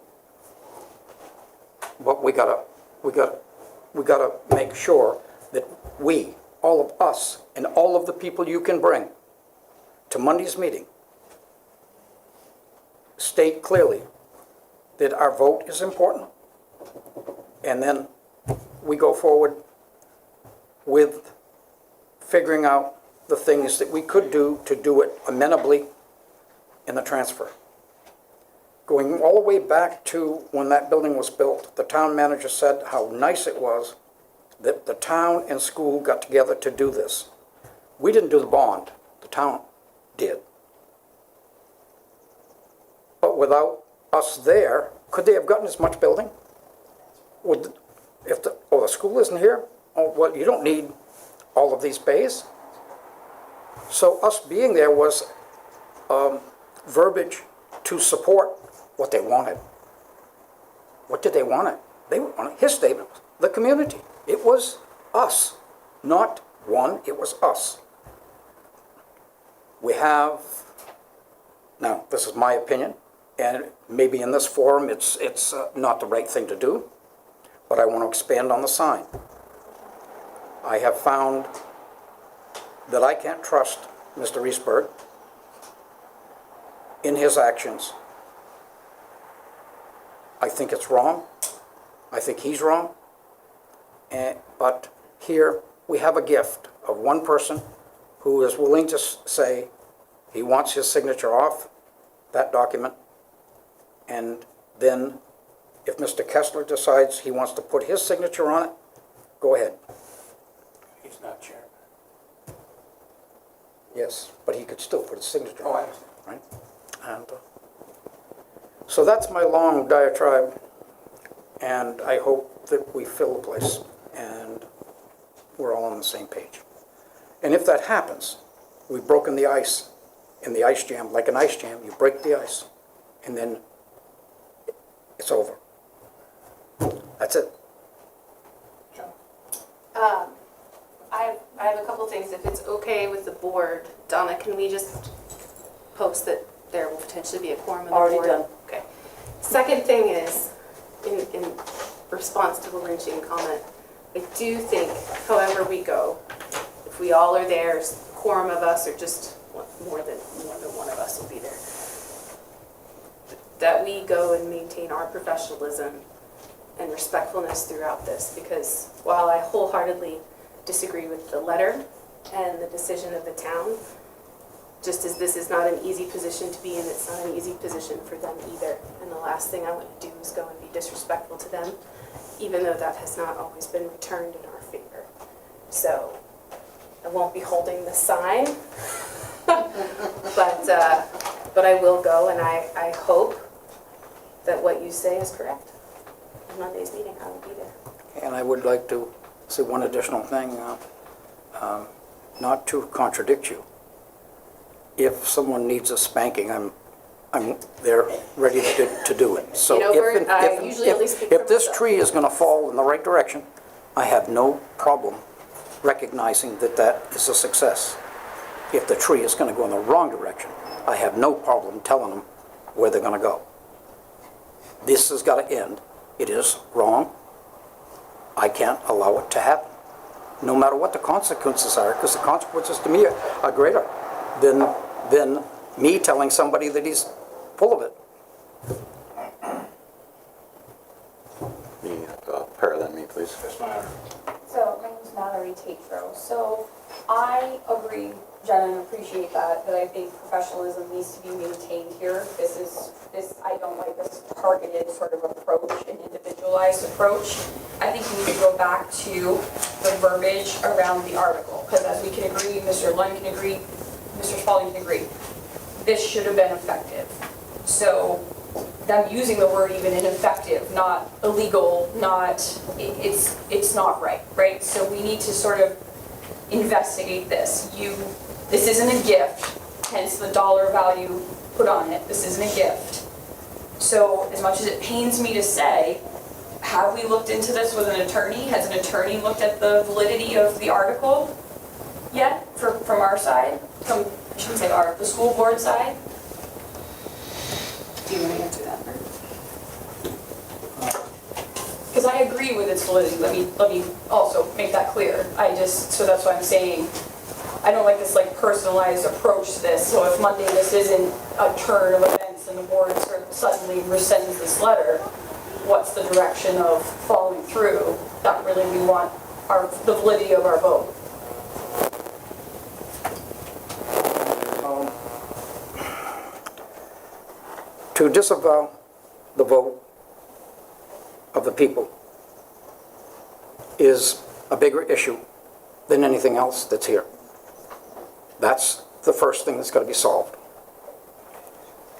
But we gotta make sure that we, all of us, and all of the people you can bring to Monday's meeting, state clearly that our vote is important, and then we go forward with figuring out the things that we could do to do it amenably in the transfer. Going all the way back to when that building was built, the town manager said how nice it was that the town and school got together to do this. We didn't do the bond, the town did. But without us there, could they have gotten as much building? Would, if the school isn't here, oh, well, you don't need all of these bays. So us being there was verbiage to support what they wanted. What did they want? They wanted, his statement, the community. It was us, not one, it was us. We have, now this is my opinion, and maybe in this forum it's not the right thing to do, but I want to expand on the sign. I have found that I can't trust Mr. Reesberg in his actions. I think it's wrong. I think he's wrong. But here we have a gift of one person who is willing to say he wants his signature off that document, and then if Mr. Kessler decides he wants to put his signature on it, go ahead. He's not chairman. Yes, but he could still put his signature Oh, I on it, understand. right? And so that's my long diatribe, and I hope that we fill the place and we're all on the same page. And if that happens, we've broken the ice in the ice jam. Like an ice jam, you break the ice and then it's over. That's it. I have a couple things. If it's okay with the board, Donna, can we just post that there will potentially be a quorum of the board? Already done. Okay. Second thing is, in response to the lynching comment, I do think, however we go, if we all are there, a quorum of us, or just more than one of us will be there, that we go and maintain our professionalism and respectfulness throughout this, because while I wholeheartedly disagree with the letter and the decision of the town, just as this is not an easy position to be in, it's not an easy position for them either. And the last thing I want to do is go and be disrespectful to them, even though that has not always been returned in our favor. So I won't be holding the sign, but I will go, and I hope that what you say is correct. On Monday's meeting, I will be there. And I would like to say one additional thing, not to contradict you. If someone needs a spanking, I'm there ready to do it. So You know, Bert, I usually only speak for if this myself. tree is going to fall in the right direction, I have no problem recognizing that that is a success. If the tree is going to go in the wrong direction, I have no problem telling them where they're going to go. This has got to end. It is wrong. I can't allow it to happen, no matter what the consequences are, because the consequences to me are greater than me telling somebody that he's full of it. Pair than me, please. Yes, ma'am. So my name's Mallory Tatro. So I agree, Jen, and appreciate that, but I think professionalism needs to be maintained here. I don't like this targeted sort of approach, an individualized approach. I think we need to go back to the verbiage around the article, because as we can agree, Mr. Lund can agree, Mr. Spalding can agree, this should have been effective. So them using the word even ineffective, not illegal, it's not right? So we need to sort of investigate this. This isn't a gift, hence the dollar value put on it. This isn't a gift. So as much as it pains me to say, have we looked into this with an attorney? Has an attorney looked at the validity of the article yet from our side? I shouldn't say our, the school board side? Do you want to answer that first? Because I agree with its validity. Let me also make that clear. So that's why I'm saying, I don't like this like personalized approach to this. So if Monday this isn't a turn of events and the board sort of suddenly rescinds this letter, what's the direction of following through? That really we want the validity of our vote. To disavow the vote of the people is a bigger issue than anything else that's here. That's the first thing that's got to be solved.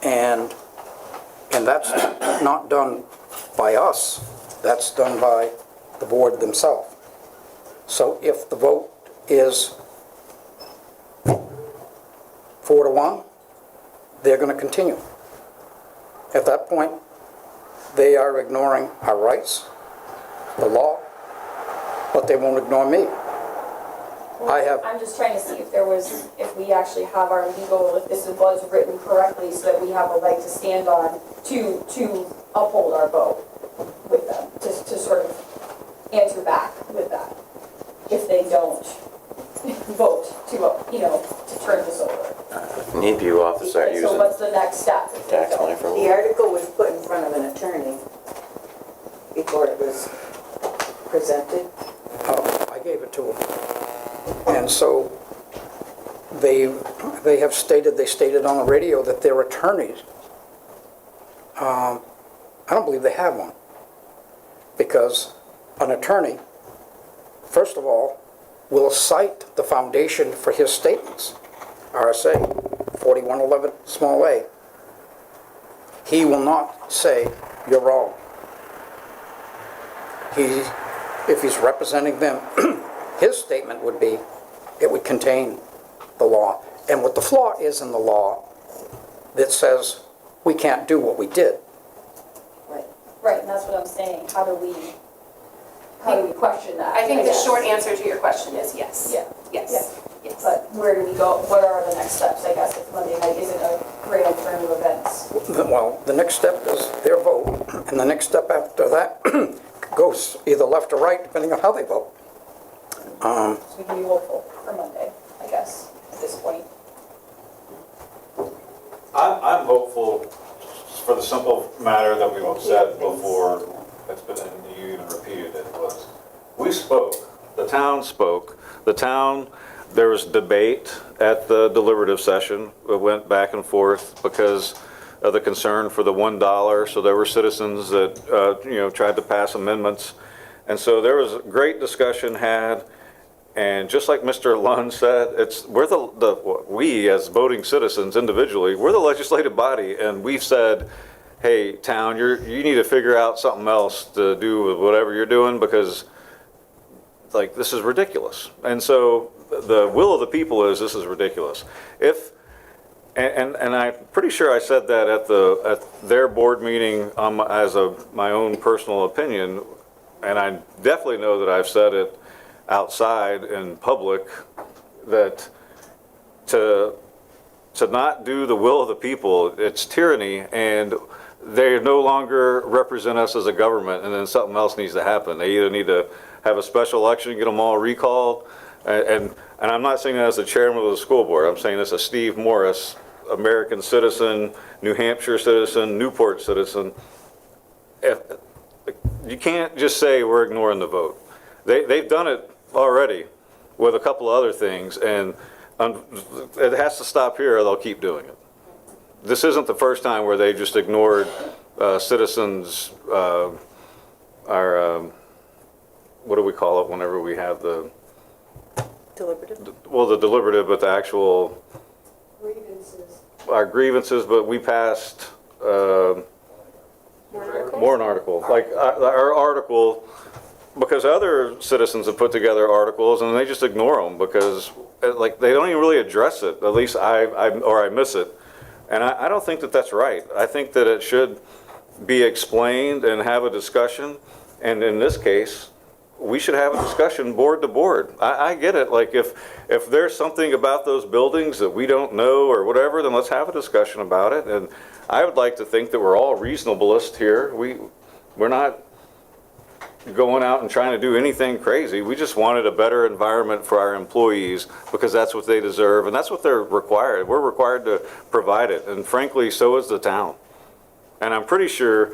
And that's not done by us, that's done by the board themselves. So if the vote is 4-1, they're going to continue. At that point, they are ignoring our rights, the law, but they won't ignore me. I'm just trying to see if we actually have our legal, if this was written correctly so that we have a leg to stand on to uphold our vote with them, to sort of answer back with that. If they don't vote to turn this over. Need you off to start using So what's the next step? if they tax don't? money for The article was put in front of an attorney before it was presented. I gave it to them. And so they stated on the radio that their attorneys, I don't believe they have one. Because an attorney, first of all, will cite the foundation for his statements. RSA 4111 small a. He will not say, you're wrong. If he's representing them, his statement would be, it would contain the law. And what the flaw is in the law that says we can't do what we did. Right, and that's what I'm saying. How do we question that? I think the guess? short answer to your question is yes. Yeah. Yes. But where do we go? What are the next steps, I guess, if Monday night isn't a great turn of events? Well, the next step is their vote, and the next step after that goes either left or right, depending on how they vote. So we can be hopeful for Monday, I guess, at this point. I'm hopeful for the simple matter that we've said before, it's been, and you even repeated it, was we spoke, the town spoke, there was debate at the deliberative session. It went back and forth because of the concern for the $1. So there were citizens that, tried to pass amendments. And so there was a great discussion had. And just like Mr. Lund said, we as voting citizens individually, we're the legislative body. And we've said, hey, town, you need to figure out something else to do with whatever you're doing because this is ridiculous. And so the will of the people is this is ridiculous. And I'm pretty sure I said that at their board meeting as my own personal opinion, and I definitely know that I've said it outside in public, that to not do the will of the people, it's tyranny, and they no longer represent us as a government, and then something else needs to happen. They either need to have a special election, get them all recalled, and I'm not saying that as the chairman of the school board, I'm saying this as Steve Morris, American citizen, New Hampshire citizen, Newport citizen. You can't just say we're ignoring the vote. They've done it already with a couple of other things, and it has to stop here or they'll keep doing it. This isn't the first time where they just ignored citizens, what do we call it whenever we have the, Deliberative? well, the deliberative, but the actual, Grievances. our grievances, but we passed more an article, like our article, because other citizens have put together articles and they just ignore them because like they don't even really address it. At least I miss it. And I don't think that that's right. I think that it should be explained and have a discussion. And in this case, we should have a discussion board to board. I get it. Like if there's something about those buildings that we don't know or whatever, then let's have a discussion about it. And I would like to think that we're all reasonableists here. We're not going out and trying to do anything crazy. We just wanted a better environment for our employees because that's what they deserve and that's what they're required. We're required to provide it. And frankly, so is the town. And I'm pretty sure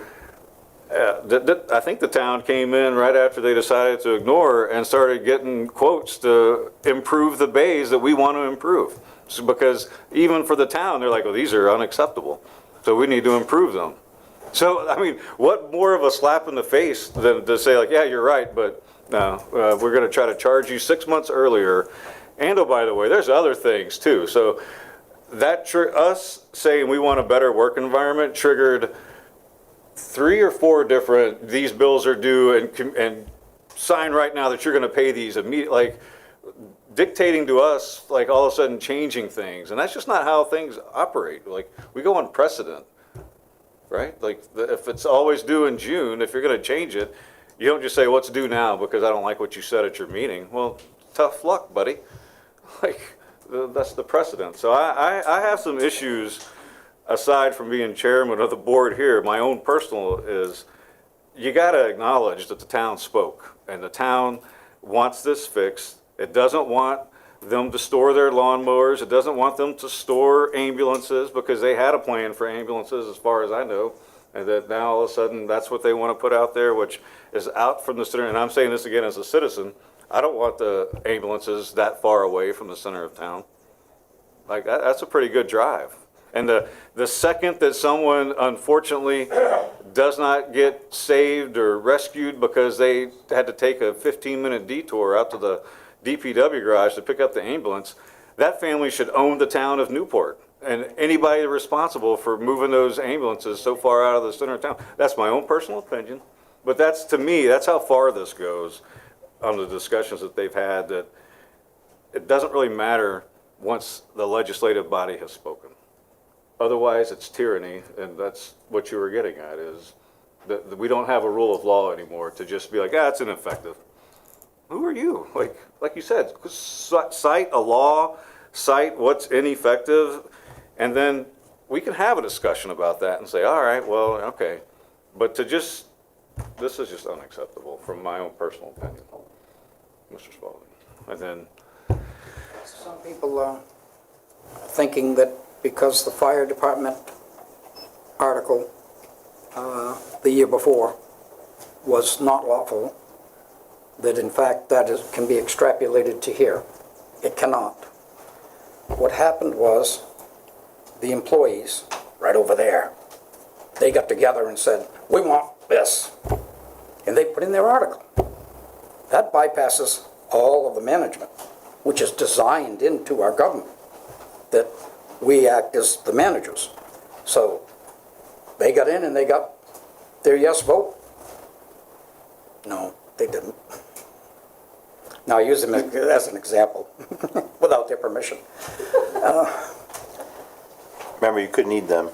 I think the town came in right after they decided to ignore and started getting quotes to improve the bays that we want to improve. So because even for the town, they're like, well, these are unacceptable. So we need to improve them. So, I mean, what more of a slap in the face than to say like, yeah, you're right, but no, we're going to try to charge you 6 months earlier. And oh, by the way, there's other things too. So that us saying we want a better work environment triggered 3 or 4 different, these bills are due and sign right now that you're going to pay these immediately, like dictating to us, like all of a sudden changing things. And that's just not how things operate. Like we go on precedent, right? Like if it's always due in June, if you're going to change it, you don't just say, what's due now because I don't like what you said at your meeting. Well, tough luck, buddy. Like that's the precedent. So I have some issues aside from being chairman of the board here. My own personal is you got to acknowledge that the town spoke and the town wants this fixed. It doesn't want them to store their lawnmowers. It doesn't want them to store ambulances because they had a plan for ambulances as far as I know. And that now all of a sudden that's what they want to put out there, which is out from the center. And I'm saying this again as a citizen. I don't want the ambulances that far away from the center of town. Like that's a pretty good drive. And the second that someone unfortunately does not get saved or rescued because they had to take a 15-minute detour out to the DPW garage to pick up the ambulance, that family should own the town of Newport. And anybody responsible for moving those ambulances so far out of the center of town. That's my own personal opinion. But that's, to me, that's how far this goes on the discussions that they've had, that it doesn't really matter once the legislative body has spoken. Otherwise, it's tyranny, and that's what you were getting at, is that we don't have a rule of law anymore to just be like, it's ineffective. Who are you? Like you said, cite a law, cite what's ineffective, and then we can have a discussion about that and say, all right, well, okay. But this is just unacceptable from my own personal opinion, Mr. Spalding. And then some people are thinking that because the fire department article the year before was not lawful, that in fact can be extrapolated to here. It cannot. What happened was the employees right over there, they got together and said, we want this. And they put in their article. That bypasses all of the management, which is designed into our government, that we act as the managers. So they got in and they got their yes vote. No, they didn't. Now I use them as an example, without their permission. Remember, you could need them.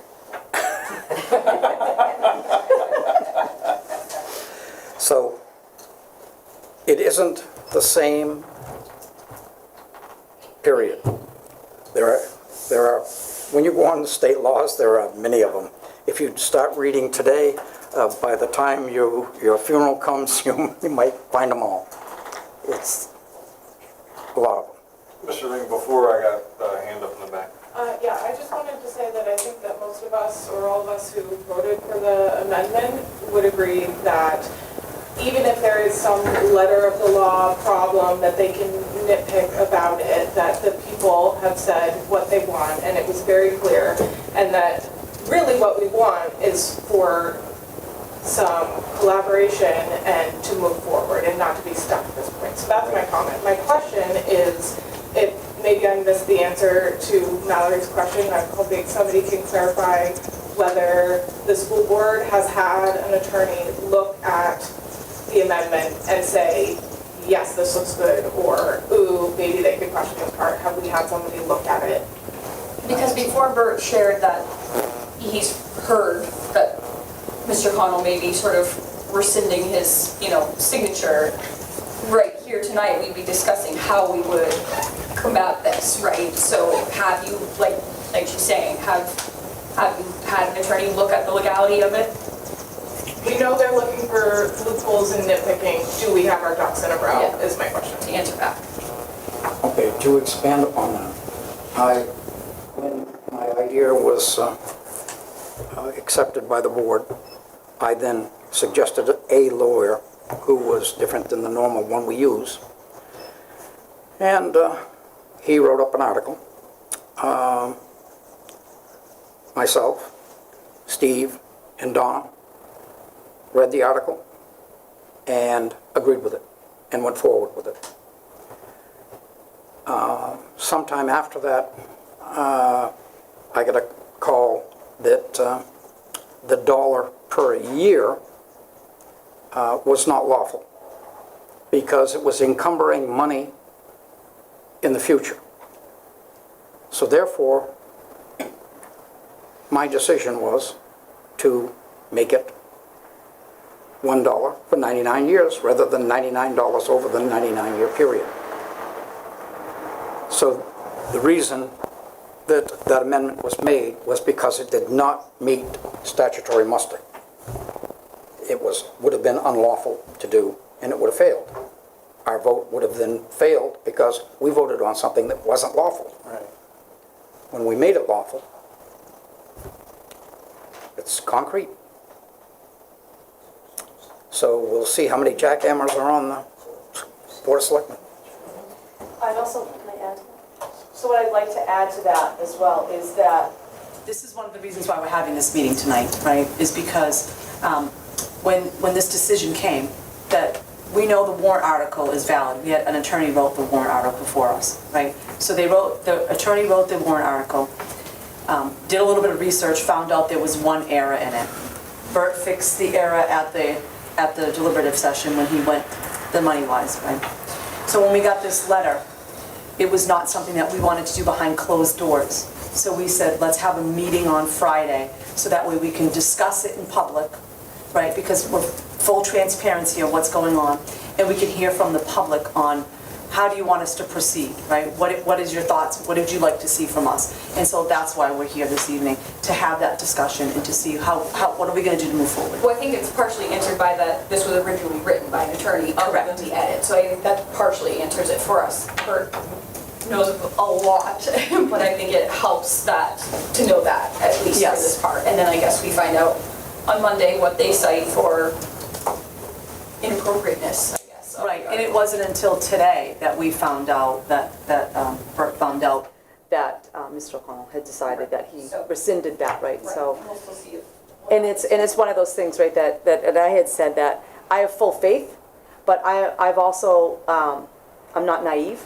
So it isn't the same, period. There are, when you go on the state laws, there are many of them. If you start reading today, by the time your funeral comes, you might find them all. It's a lot of them. Mr. Ring, before I got a hand up in the back. Yeah, I just wanted to say that I think that most of us, or all of us who voted for the amendment, would agree that even if there is some letter of the law problem, that they can nitpick about it, that the people have said what they want, and it was very clear, and that really what we want is for some collaboration and to move forward and not to be stuck at this point. So that's my comment. My question is, if maybe I missed the answer to Mallory's question, I'm hoping somebody can clarify whether the school board has had an attorney look at the amendment and say, yes, this looks good, or, ooh, maybe they could question this part. Have we had somebody look at it? Because before Bert shared that he's heard that Mr. Connell may be sort of rescinding his, signature, right here tonight, we'd be discussing how we would combat this, right? So have you, like she's saying, have you had an attorney look at the legality of it? We know they're looking for loopholes and nitpicking. Do we have our ducks in a row, Yeah. is my question. To answer that. Okay, to expand upon that, when my idea was accepted by the board, I then suggested a lawyer who was different than the normal one we use. And he wrote up an article. Myself, Steve, and Donna read the article and agreed with it and went forward with it. Sometime after that, I got a call that the dollar per year was not lawful because it was encumbering money in the future. So therefore, my decision was to make it $1 for 99 years rather than $99 over the 99-year period. So the reason that that amendment was made was because it did not meet statutory muster. It would have been unlawful to do, and it would have failed. Our vote would have then failed because we voted on something that wasn't lawful. Right. When we made it lawful, it's concrete. So we'll see how many jackhammers are on the Board of Selectmen. I'd also, can I add? So what I'd like to add to that as well is that this is one of the reasons why we're having this meeting tonight, right? Is because when this decision came, that we know the warrant article is valid. We had an attorney wrote the warrant article for us, right? So the attorney wrote the warrant article, did a little bit of research, found out there was one error in it. Bert fixed the error at the deliberative session when he went the money-wise, right? So when we got this letter, it was not something that we wanted to do behind closed doors. So we said, let's have a meeting on Friday, so that way we can discuss it in public, right? Because we're full transparency of what's going on, and we can hear from the public on how do you want us to proceed, right? What is your thoughts? What would you like to see from us? And so that's why we're here this evening, to have that discussion and to see what are we going to do to move forward. Well, I think it's partially answered by that this was originally written by an attorney other than the edit. So I think that partially answers it for us. Bert knows a lot, but I think it helps that to know that, at least for this part. And then I guess we find out on Monday what they cite for inappropriateness, I guess. Right, and it wasn't until today that we found out, that Bert found out that Mr. O'Connell had decided that he rescinded that, right? So, We'll still see it. and it's one of those things, right, that and I had said that I have full faith, but I've also, I'm not naive,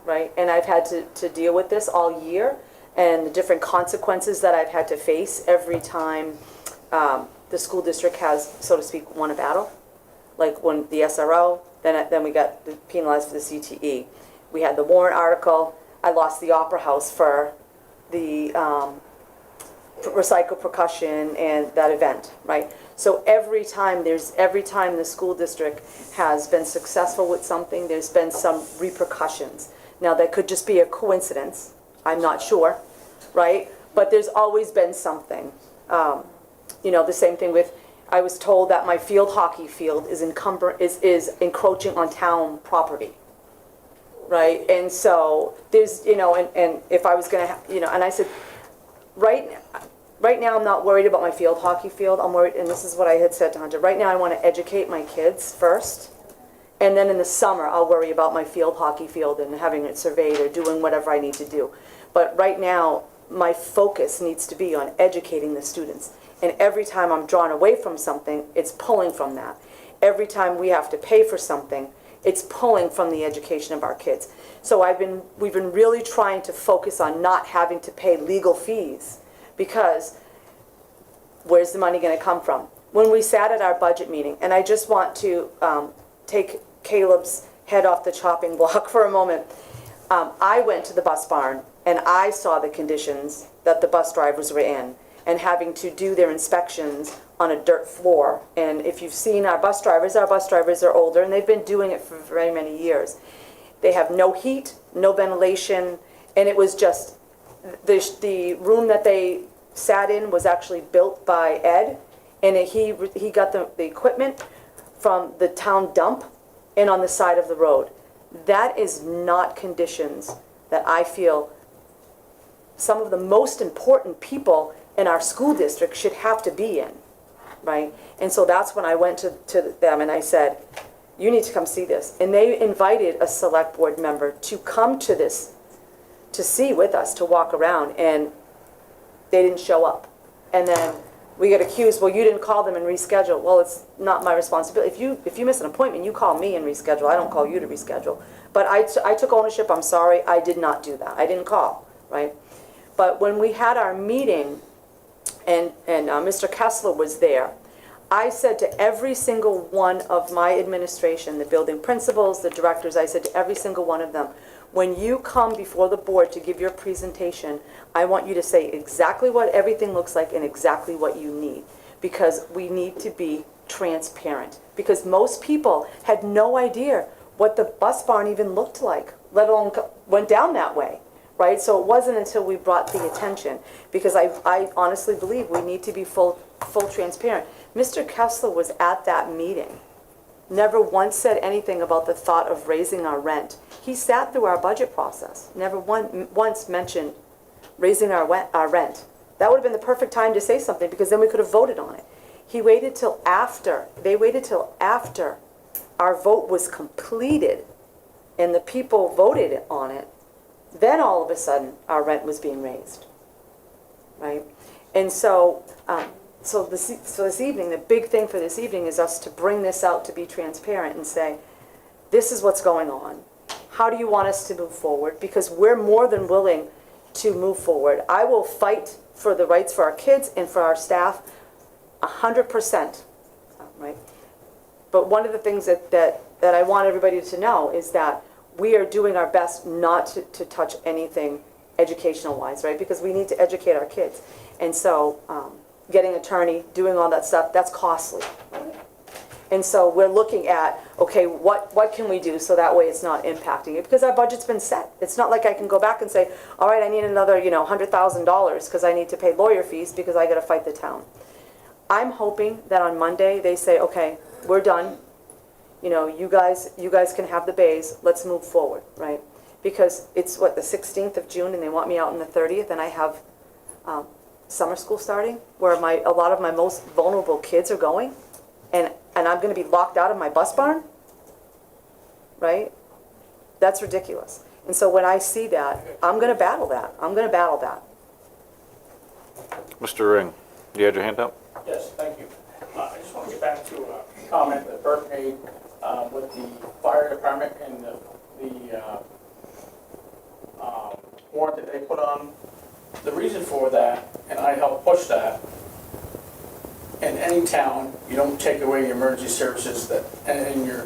right? And I've had to deal with this all year, and the different consequences that I've had to face every time the school district has, so to speak, won a battle. Like when the SRO, then we got penalized for the CTE. We had the warrant article. I lost the Opera House for the recycle percussion and that event, right? So every time the school district has been successful with something, there's been some repercussions. Now, that could just be a coincidence, I'm not sure, right? But there's always been something. The same thing with, I was told that my field hockey field is encroaching on town property, right? And so there's, and if I was gonna, and I said, right now I'm not worried about my field hockey field. I'm worried, and this is what I had said to Hunter. Right now I want to educate my kids first, And then in the summer, I'll worry about my field hockey field and having it surveyed or doing whatever I need to do. But right now, my focus needs to be on educating the students. And every time I'm drawn away from something, it's pulling from that. Every time we have to pay for something, it's pulling from the education of our kids. So we've been really trying to focus on not having to pay legal fees, because where's the money going to come from? When we sat at our budget meeting, and I just want to take Caleb's head off the chopping block for a moment. I went to the bus barn and I saw the conditions that the bus drivers were in and having to do their inspections on a dirt floor. And if you've seen our bus drivers are older and they've been doing it for very many years. They have no heat, no ventilation, and it was just, the room that they sat in was actually built by Ed, and he got the equipment from the town dump and on the side of the road. That is not conditions that I feel some of the most important people in our school district should have to be in, right? And so that's when I went to them and I said, you need to come see this. And they invited a select board member to come to this, to see with us, to walk around, and they didn't show up. And then we get accused, well, you didn't call them and reschedule. Well, it's not my responsibility. If you miss an appointment, you call me and reschedule. I don't call you to reschedule. But I took ownership. I'm sorry. I did not do that. I didn't call, right? But when we had our meeting and Mr. Kessler was there, I said to every single one of my administration, the building principals, the directors, I said to every single one of them, when you come before the board to give your presentation, I want you to say exactly what everything looks like and exactly what you need, because we need to be transparent. Because most people had no idea what the bus barn even looked like, let alone went down that way, right? So it wasn't until we brought the attention, because I honestly believe we need to be full transparent. Mr. Kessler was at that meeting, never once said anything about the thought of raising our rent. He sat through our budget process, never once mentioned raising our rent. That would have been the perfect time to say something, because then we could have voted on it. He waited till after, they waited till after our vote was completed and the people voted on it. Then all of a sudden, our rent was being raised, right? And so, so this evening, the big thing for this evening is us to bring this out, to be transparent and say, this is what's going on. How do you want us to move forward? Because we're more than willing to move forward. I will fight for the rights for our kids and for our staff 100%, right? But one of the things that I want everybody to know is that we are doing our best not to touch anything educational-wise, right? Because we need to educate our kids. And so getting an attorney, doing all that stuff, that's costly. And so we're looking at, okay, what can we do so that way it's not impacting it? Because our budget's been set. It's not like I can go back and say, all right, I need another, $100,000 because I need to pay lawyer fees because I got to fight the town. I'm hoping that on Monday they say, okay, we're done. You guys can have the bays. Let's move forward, right? Because it's the 16th of June and they want me out on the 30th, and I have summer school starting where a lot of my most vulnerable kids are going, and I'm going to be locked out of my bus barn, right? That's ridiculous. And so when I see that, I'm going to battle that. Mr. Ring, you had your hand up? Yes, thank you. I just want to get back to a comment that Bert made with the fire department and the warrant that they put on. The reason for that, and I helped push that, in any town, you don't take away your emergency services and your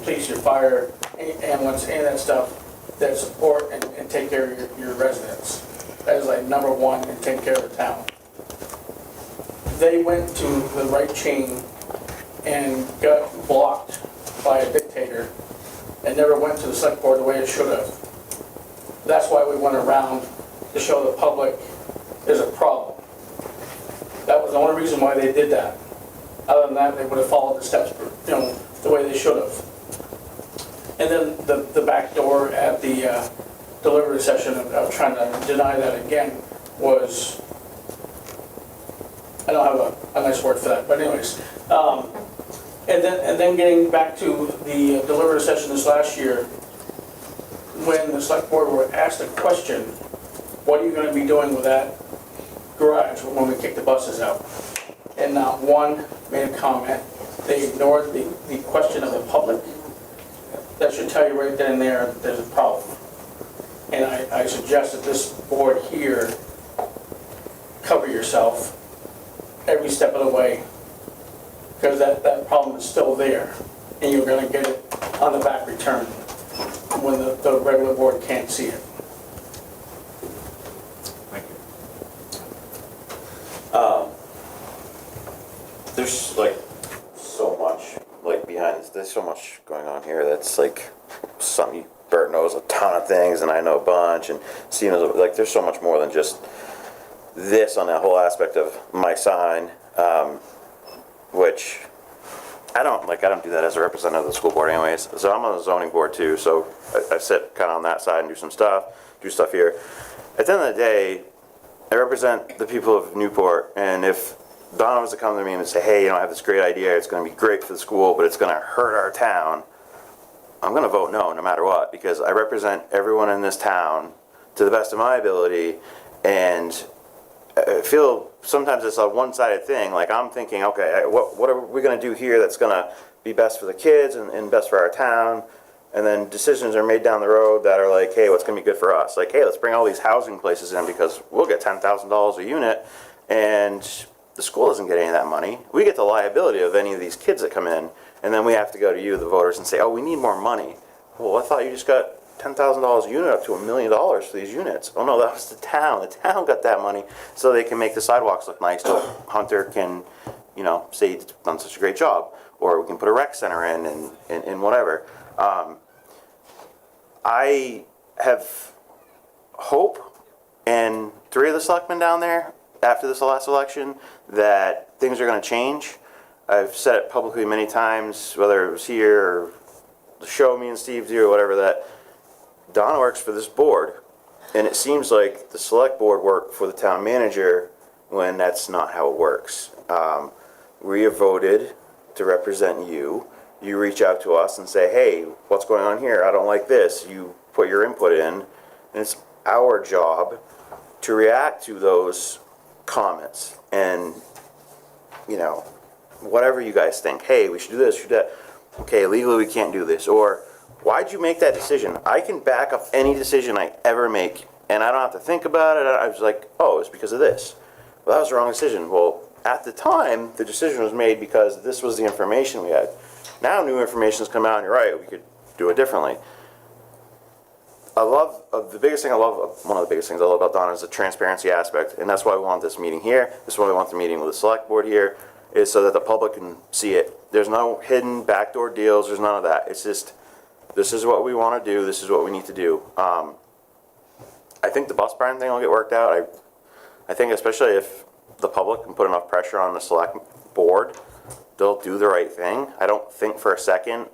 police, your fire, ambulance, any of that stuff that support and take care of your residents. That is like number one, and take care of the town. They went to the right chain and got blocked by a dictator and never went to the select board the way it should have. That's why we went around to show the public there's a problem. That was the only reason why they did that. Other than that, they would have followed the steps, the way they should have. And then the back door at the delivery session of trying to deny that again was, I don't have a nice word for that, but anyways, And then getting back to the deliberative session this last year, when the select board were asked a question, what are you gonna be doing with that garage when we kick the buses out? And not one made a comment. They ignored the question of the public. That should tell you right then and there, there's a problem. And I suggest that this board here cover yourself every step of the way, because that problem is still there, and you're gonna get it on the back return when the regular board can't see it. Thank you. There's like so much like behind this. There's so much going on here that's like Bert knows a ton of things, and I know a bunch, and Steve knows, like, there's so much more than just this on that whole aspect of my sign, which I don't do that as a representative of the school board anyways. So I'm on the zoning board too, so I sit kind of on that side and do stuff here. At the end of the day, I represent the people of Newport, and if Donna was to come to me and say, hey, I have this great idea, it's going to be great for the school, but it's going to hurt our town, I'm going to vote no matter what, because I represent everyone in this town to the best of my ability, and I feel sometimes it's a one-sided thing. Like, I'm thinking, okay, what are we going to do here that's going to be best for the kids and best for our town? And then decisions are made down the road that are like, hey, what's going to be good for us? Like, hey, let's bring all these housing places in because we'll get $10,000 a unit, and the school doesn't get any of that money. We get the liability of any of these kids that come in, and then we have to go to you, the voters, and say, oh, we need more money. Well, I thought you just got $10,000 a unit up to $1 million for these units. Oh no, that was the town. The town got that money so they can make the sidewalks look nice, so Hunter can, say he's done such a great job, or we can put a rec center in and whatever. I have hope, and 3 of the selectmen down there after this last election, that things are going to change. I've said it publicly many times, whether it was here or the show me and Steve do or whatever, that Donna works for this board, and it seems like the select board work for the town manager when that's not how it works. We have voted to represent you. You reach out to us and say, hey, what's going on here? I don't like this. You put your input in, and it's our job to react to those comments and, whatever you guys think. Hey, we should do this, should do that. Okay, legally we can't do this. Or, why'd you make that decision? I can back up any decision I ever make, and I don't have to think about it. I was like, oh, it's because of this. Well, that was the wrong decision. Well, at the time, the decision was made because this was the information we had. Now new information's come out, and you're right, we could do it differently. One of the biggest things I love about Donna is the transparency aspect, and that's why we want this meeting here. This is why we want the meeting with the select board here, is so that the public can see it. There's no hidden backdoor deals, there's none of that. It's just, this is what we want to do, this is what we need to do. I think the bus barn thing will get worked out. I think especially if the public can put enough pressure on the select board, they'll do the right thing. I don't think for a second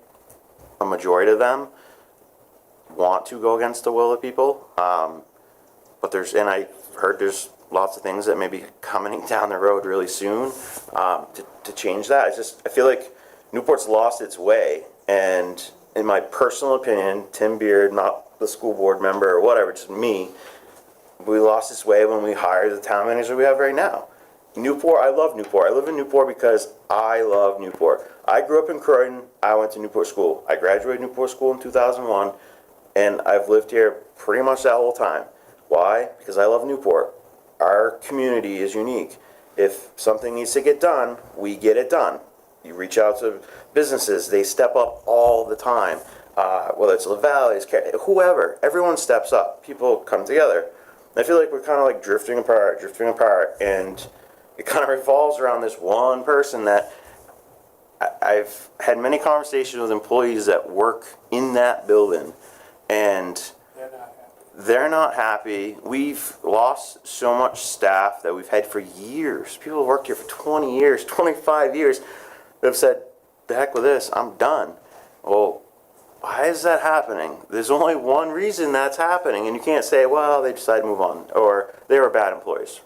a majority of them want to go against the will of people. But I heard there's lots of things that may be coming down the road really soon to change that. I feel like Newport's lost its way, and in my personal opinion, Tim Beard, not the school board member or whatever, just me, we lost its way when we hired the town manager we have right now. Newport, I love Newport. I live in Newport because I love Newport. I grew up in Croydon. I went to Newport School. I graduated Newport School in 2001, and I've lived here pretty much that whole time. Why? Because I love Newport. Our community is unique. If something needs to get done, we get it done. You reach out to businesses, they step up all the time. Whether it's LaValle, whoever, everyone steps up. People come together. I feel like we're kind of like drifting apart, and it kind of revolves around this one person that I've had many conversations with employees that work in that building, and they're not happy. We've lost so much staff that we've had for years. People have worked here for 20 years, 25 years. They've said, the heck with this, I'm done. Well, why is that happening? There's only one reason that's happening, and you can't say, well, they decided to move on, or they were bad employees.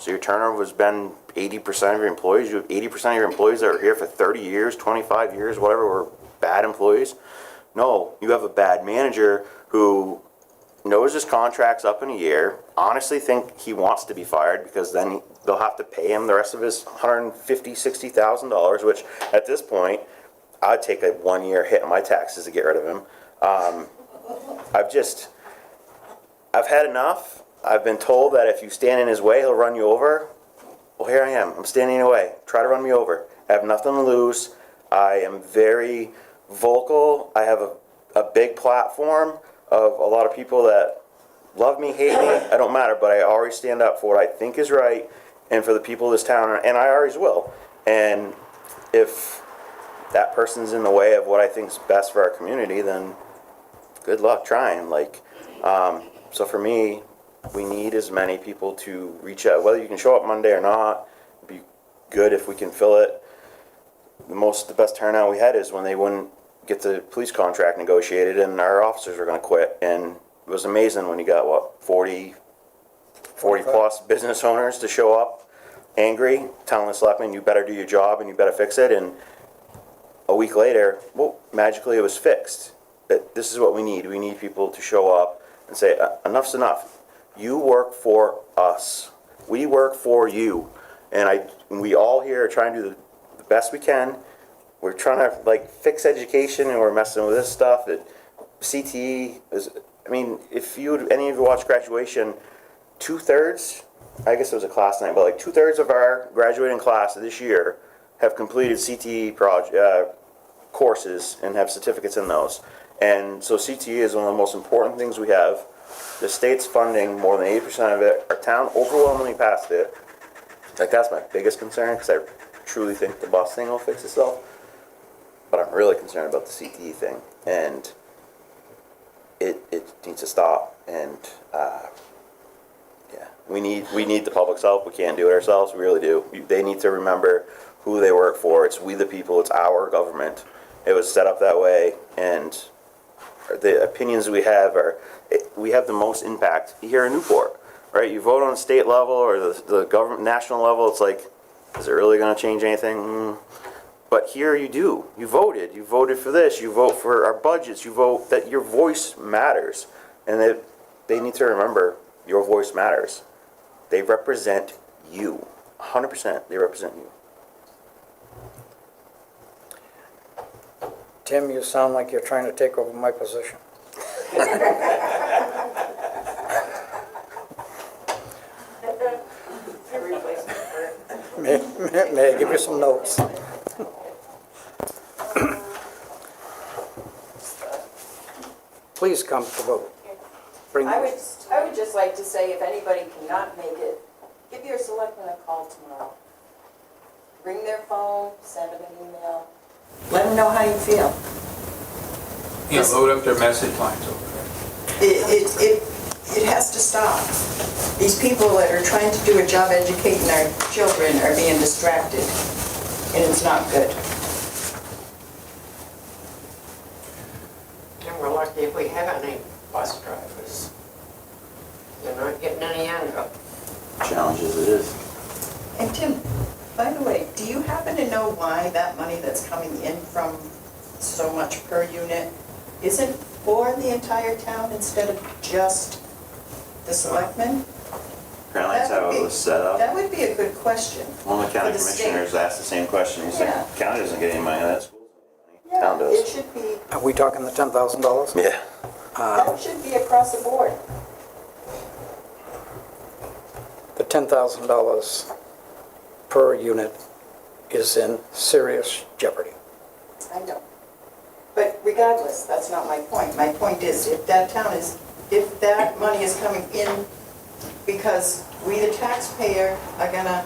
So your turnover has been 80% of your employees. You have 80% of your employees that are here for 30 years, 25 years, whatever, were bad employees. No, you have a bad manager who knows his contract's up in a year, honestly think he wants to be fired because then they'll have to pay him the rest of his $150,000, $60,000, which at this point, I'd take a 1 year hit on my taxes to get rid of him. I've had enough. I've been told that if you stand in his way, he'll run you over. Well, here I am. I'm standing in the way. Try to run me over. I have nothing to lose. I am very vocal. I have a big platform of a lot of people that love me, hate me. I don't matter, but I always stand up for what I think is right and for the people of this town, and I always will. And if that person's in the way of what I think is best for our community, then good luck trying. So for me, we need as many people to reach out, whether you can show up Monday or not. It'd be good if we can fill it. The best turnout we had is when they wouldn't get the police contract negotiated and our officers were going to quit. And it was amazing when you got 40 plus business owners to show up angry, telling the selectmen, you better do your job and you better fix it. And a week later, well, magically it was fixed. That this is what we need. We need people to show up and say, enough's enough. You work for us. We work for you. And we all here are trying to do the best we can. We're trying to fix education, and we're messing with this stuff. CTE is, if any of you watch graduation, 2/3, I guess it was a class night, but 2/3 of our graduating class this year have completed CTE courses and have certificates in those. And so CTE is one of the most important things we have. The state's funding more than 80% of it. Our town overwhelmingly passed it. That's my biggest concern, because I truly think the bus thing will fix itself. But I'm really concerned about the CTE thing, and it needs to stop. And we need the public's help. We can't do it ourselves. We really do. They need to remember who they work for. It's we the people. It's our government. It was set up that way, and the opinions we have we have the most impact here in Newport, right? You vote on the state level or the government national level. It's is it really going to change anything? But here you do. You voted. You voted for this. You vote for our budgets. You vote that your voice matters. And they need to remember your voice matters. They represent you. 100% they represent you. Tim, you sound like you're trying to take over my position. May I give you some notes? Please come to vote. I would just like to say, if anybody cannot make it, give your selectman a call tomorrow. Ring their phone, send them an email, let them know how you feel. Yeah, load up their message lines over there. It has to stop. These people that are trying to do a job educating our children are being distracted, and it's not good. And we're lucky if we have any bus drivers. They're not getting any younger. Challenge as it is. And Tim, by the way, do you happen to know why that money that's coming in from so much per unit isn't for the entire town instead of just the selectmen? Apparently that's how it was set up. That would be a good question. One of the county for the state. commissioners asked the same question. He Yeah. said, county doesn't get any money, that school doesn't get any money. Town Yeah, it does. should be, Are we talking the $10,000? Yeah. that should be across the board. The $10,000 per unit is in serious jeopardy. I know. But regardless, that's not my point. My point is, if that money is coming in because we, the taxpayer, are gonna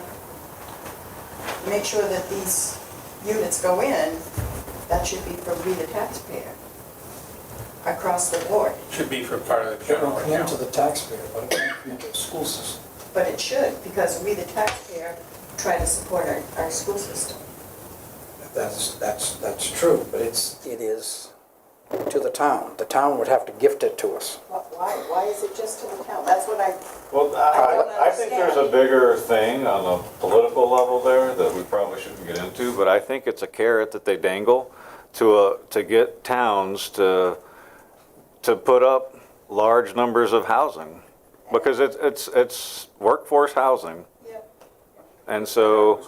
make sure that these units go in, that should be for we, the taxpayer, across the board. Should be for part of the It general will come into account. the taxpayer, but it won't come into the school system. But it should, because we, the taxpayer, try to support our school system. That's true, but it is to the town. The town would have to gift it to us. Why is it just to the town? That's what I, Well, don't I think there's a bigger thing on a political level there that we probably shouldn't get into, but I think it's a carrot that they dangle to get towns to put up large numbers of housing, because it's workforce housing. And so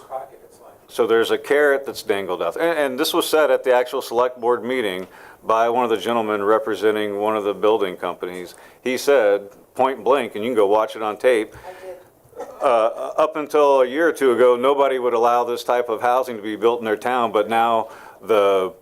there's a carrot that's dangled out there. And this was said at the actual select board meeting by one of the gentlemen representing one of the building companies. He said, point blank, and you can go watch it on tape, up until a year or two ago, nobody would allow this type of housing to be built in their town, but now the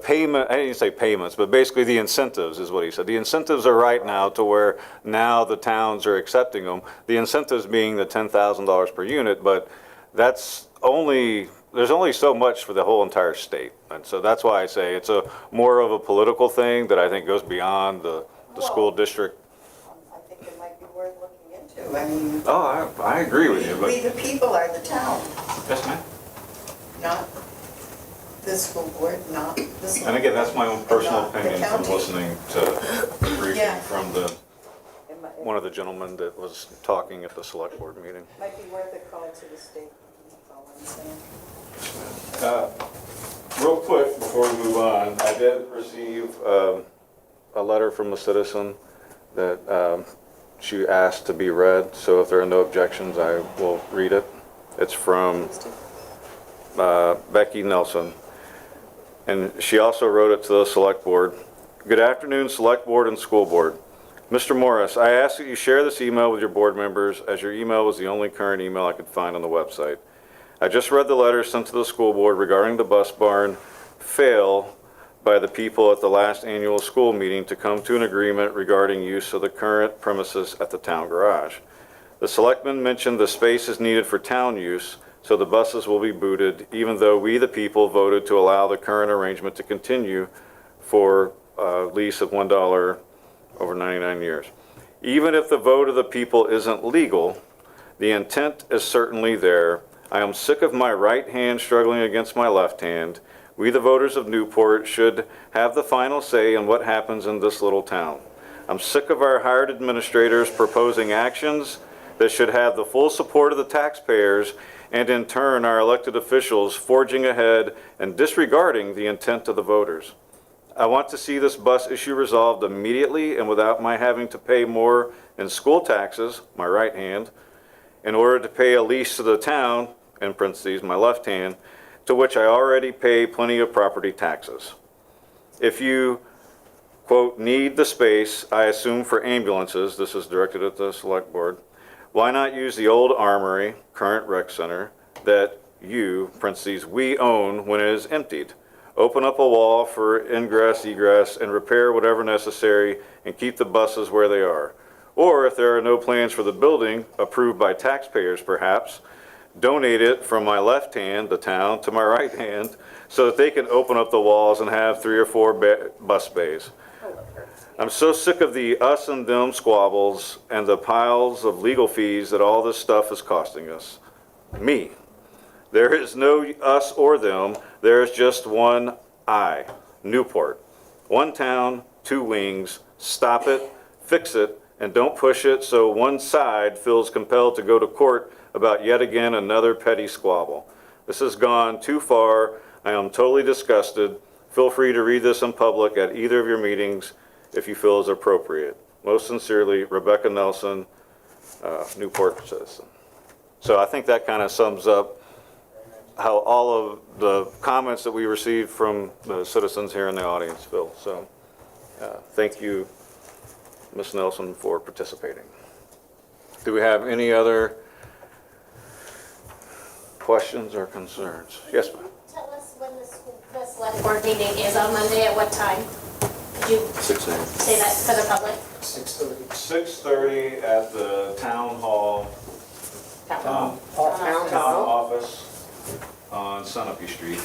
payment, I didn't say payments, but basically the incentives is what he said. The incentives are right now to where now the towns are accepting them. The incentives being the $10,000 per unit, but that's only, there's only so much for the whole entire state. And so that's why I say it's a more of a political thing that I think goes beyond the school district. I think it might be worth looking into. I mean. Oh, I agree with you, but. We the people are the town, Yes, ma'am. not the school board, not the select. And again, that's my own personal not the opinion from county. listening to the briefing Yeah. from one of the gentlemen that was talking at the select board meeting. Might be worth a call to the state. That's all I'm saying. Real quick, before we move on, I did receive a letter from a citizen that she asked to be read, so if there are no objections, I will read it. It's from Becky Nelson, and she also wrote it to the select board. Good afternoon, select board and school board. Mr. Morris, I ask that you share this email with your board members, as your email was the only current email I could find on the website. I just read the letter sent to the school board regarding the bus barn fail by the people at the last annual school meeting to come to an agreement regarding use of the current premises at the town garage. The selectmen mentioned the space is needed for town use, so the buses will be booted, even though we, the people, voted to allow the current arrangement to continue for a lease of $1 over 99 years. Even if the vote of the people isn't legal, the intent is certainly there. I am sick of my right hand struggling against my left hand. We, the voters of Newport, should have the final say in what happens in this little town. I'm sick of our hired administrators proposing actions that should have the full support of the taxpayers, and in turn our elected officials forging ahead and disregarding the intent of the voters. I want to see this bus issue resolved immediately and without my having to pay more in school taxes, my right hand, in order to pay a lease to the town, in parentheses, my left hand, to which I already pay plenty of property taxes. If you, quote, need the space, I assume for ambulances, this is directed at the select board, why not use the old armory, current rec center, that you, parentheses, we own when it is emptied? Open up a wall for ingress, egress, and repair whatever necessary and keep the buses where they are. Or if there are no plans for the building, approved by taxpayers perhaps, donate it from my left hand, the town, to my right hand, so that they can open up the walls and have 3 or 4 bus bays. I'm so sick of the us and them squabbles and the piles of legal fees that all this stuff is costing us. Me. There is no us or them, there is just one I, Newport. One town, 2 wings, stop it, fix it, and don't push it so one side feels compelled to go to court about yet again another petty squabble. This has gone too far. I am totally disgusted. Feel free to read this in public at either of your meetings if you feel is appropriate. Most sincerely, Rebecca Nelson, Newport citizen. So I think that kind of sums up how all of the comments that we received from the citizens here in the audience feel. So thank you, Ms. Nelson, for participating. Do we have any other questions or concerns? Yes, ma'am. Tell us when the select board meeting is on Monday, at what time? Could you 6:30. say that for the public? 6:30. 6:30 at the town hall. Town office on Sunapee Street.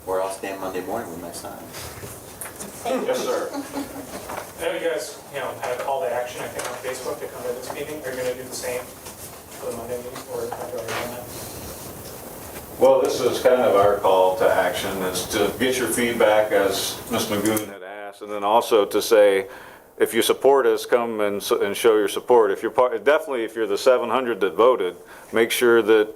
Where I'll stand Monday morning with my son. Yes, sir. I know you guys, had a call to action, I think, on Facebook to come to this meeting. Are you gonna do the same for the Monday meeting, or have you already done that? Well, this is kind of our call to action, is to get your feedback, as Ms. Magoon had asked. Yes, and then also to say, if you support us, come and show your support. If you're definitely, if you're the 700 that voted, make sure that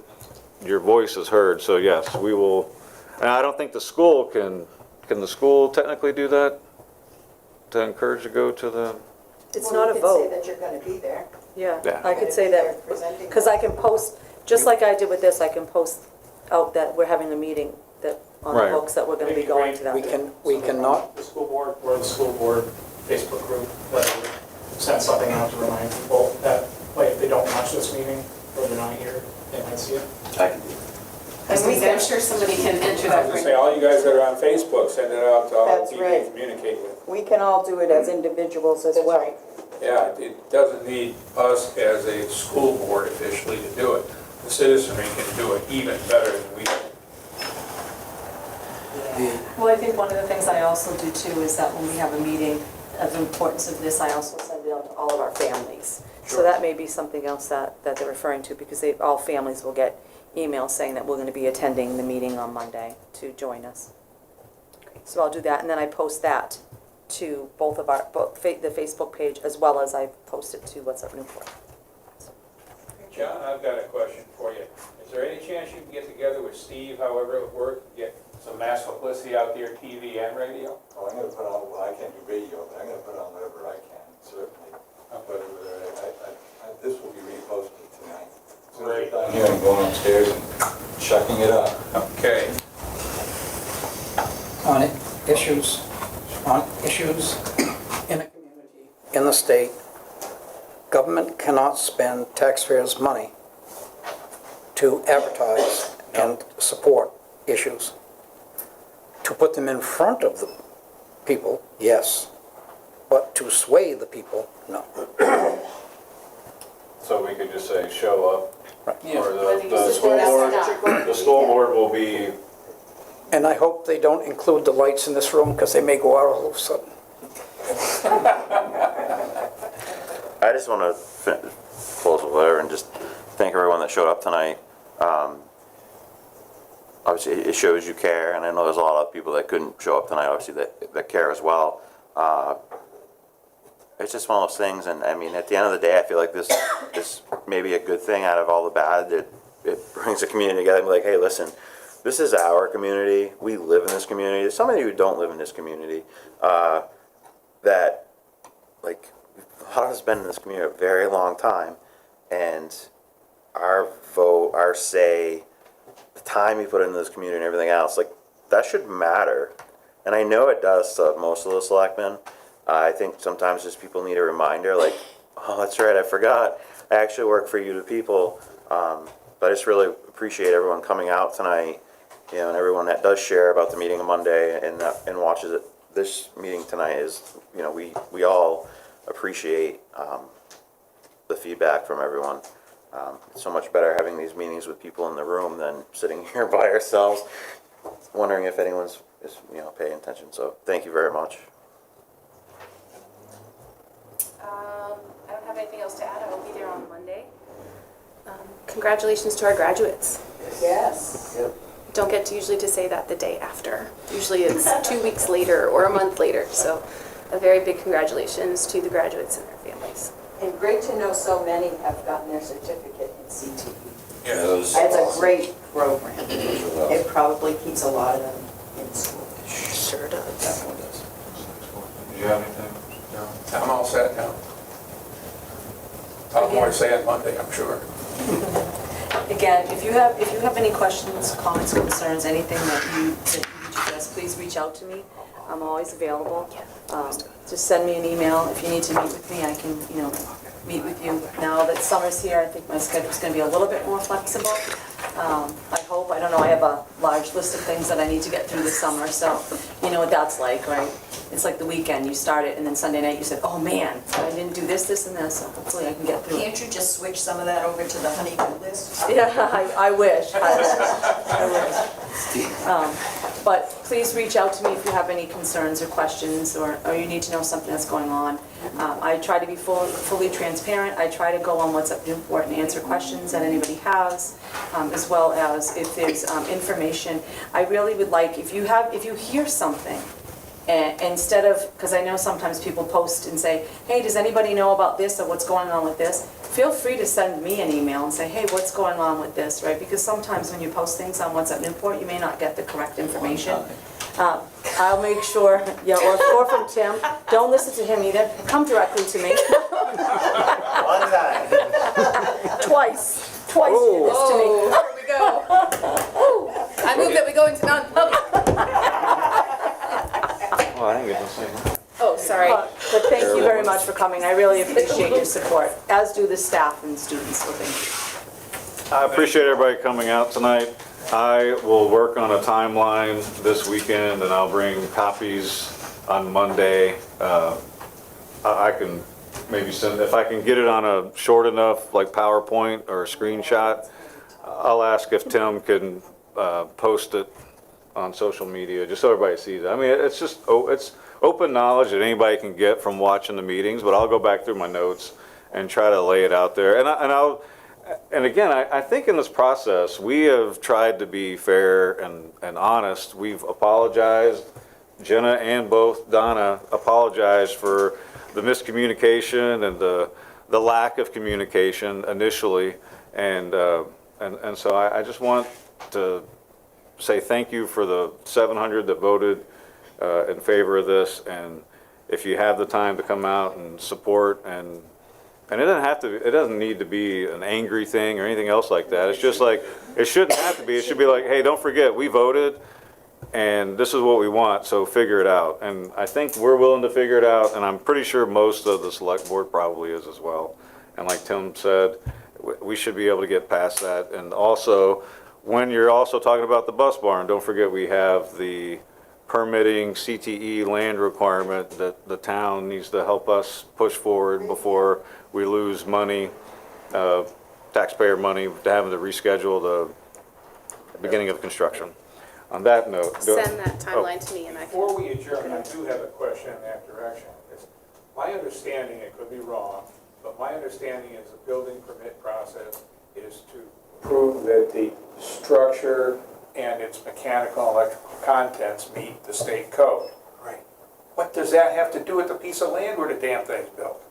your voice is heard. So yes, we will, and I don't think the school can the school technically do that? To encourage to go to the, It's not a vote. You could say that you're gonna be there. Yeah, Yeah. I could say that, Presenting. because I can post, just like I did with this, I can post out that we're having a meeting that, on the Right. books that we're gonna be going to that. We cannot, The school board or the school board Facebook group, whatever, send something out to remind people that, like, if they don't watch this meeting or they're not here, they might see it. I can do that. I'm sure somebody can enter I that. was gonna say, all you guys that are on Facebook, send it out to all the That's people you right. communicate with. We can all do it as individuals as well. Yeah, it doesn't need us as a school board officially to do it. The citizenry can do it even better than we do. Well, I think one of the things I also do too is that when we have a meeting of the importance of this, I also send it out to all of our families. So that may be something else that they're referring to, because all families will get emails saying that we're going to be attending the meeting on Monday to join us. So I'll do that, and then I post that to both the Facebook page, as well as I post it to What's Up Newport. John, I've got a question for you. Is there any chance you can get together with Steve, however it would work, get some mass publicity out there, TV and radio? Well, I'm gonna put on, well, I can't do radio, but I'm gonna put on whatever I can, certainly. But this will be reposted tonight. So Great. I'm here and going upstairs and checking it up. Okay. on issues in a community, in the state, government cannot spend taxpayers' money to advertise and support issues. To put them in front of the people, yes, but to sway the people, no. so we could just say, show up. Right. Or I think the it's school just board, that. the school board will be, And I hope they don't include the lights in this room, because they may go out all of a sudden. I just want to close with whatever and just thank everyone that showed up tonight. Obviously, it shows you care, and I know there's a lot of people that couldn't show up tonight, obviously, that care as well. It's just one of those things, and I mean, at the end of the day, I feel like this may be a good thing out of all the bad. It brings the community together and be like, hey, listen, this is our community. We live in this community. There's some of you who don't live in this community that, like, a lot of us have been in this community a very long time, and our vote, our say, the time we put into this community and everything else, like, that should matter. And I know it does to most of the selectmen. I think sometimes just people need a reminder, like, oh, that's right, I forgot. I actually work for you, the people. But I just really appreciate everyone coming out tonight, you know, and everyone that does share about the meeting on Monday and watches it. This meeting tonight is, you know, we all appreciate the feedback from everyone. It's so much better having these meetings with people in the room than sitting here by ourselves, wondering if anyone's you know, paying attention. So thank you very much. I don't have anything else to add. I will be there on Monday. Congratulations to our graduates. Yes. Don't get to usually to say that the day after. Usually it's 2 weeks later or a month later. So a very big congratulations to the graduates and their families. And great to know so many have gotten their certificate in CTE. Yeah, those. It's a great program. It probably keeps a lot of them in school. Sure does. Definitely does. do you have anything? No? I'm all set now. I'll have more to say on Monday, I'm sure. Again, if you have any questions, comments, concerns, anything that you suggest, please reach out to me. I'm always available. Just send me an email. If you need to meet with me, I can, you know, meet with you. Now that summer's here, I think my schedule's going to be a little bit more flexible. I hope. I don't know. I have a large list of things that I need to get through this summer, so you know what that's like, right? It's like the weekend. You start it, and then Sunday night you said, oh man, I didn't do this, this, and this, so hopefully I can get through it. Can't you just switch some of that over to the honey-do list? Yeah, I wish. I wish. But please reach out to me if you have any concerns or questions, or you need to know something that's going on. I try to be fully transparent. I try to go on What's Up Newport and answer questions that anybody has, as well as if there's information. I really would like, if you hear something And instead of, because I know sometimes people post and say, hey, does anybody know about this or what's going on with this? Feel free to send me an email and say, hey, what's going on with this, right? Because sometimes when you post things on What's at Newport, you may not get the correct information. I'll make sure, yeah, or from Tim. Don't listen to him either. Come directly to me. One time. Twice you did this to me. Oh, here we go. I move that we go into non-public. Well, I didn't get to say that. Oh, sorry. But thank you very much for coming. I really appreciate your support, as do the staff and students, so thank you. I appreciate everybody coming out tonight. I will work on a timeline this weekend, and I'll bring copies on Monday. I can maybe send, if I can get it on a short enough, like PowerPoint or a screenshot, I'll ask if Tim can post it on social media, just so everybody sees it. I mean, it's just, it's open knowledge that anybody can get from watching the meetings, but I'll go back through my notes and try to lay it out there. And again, I think in this process, we have tried to be fair and honest. We've apologized. Jenna and both Donna apologized for the miscommunication and the lack of communication initially. And so I just want to say thank you for the 700 that voted in favor of this. And if you have the time to come out and support, and it doesn't need to be an angry thing or anything else like that. It's just like, it shouldn't have to be. It should be like, hey, don't forget, we voted, and this is what we want, so figure it out. And I think we're willing to figure it out, and I'm pretty sure most of the select board probably is as well. And like Tim said, we should be able to get past that. And also, when you're also talking about the bus barn, don't forget we have the permitting CTE land requirement that the town needs to help us push forward before we lose money, taxpayer money, to having to reschedule the beginning of construction. On that note. Send that timeline to me and I can. Before we adjourn, I do have a question in that direction. It's my understanding, it could be wrong, but my understanding is the building permit process is to prove that the structure and its mechanical and electrical contents meet the state code. Right. What does that have to do with the piece of land where the damn thing's built?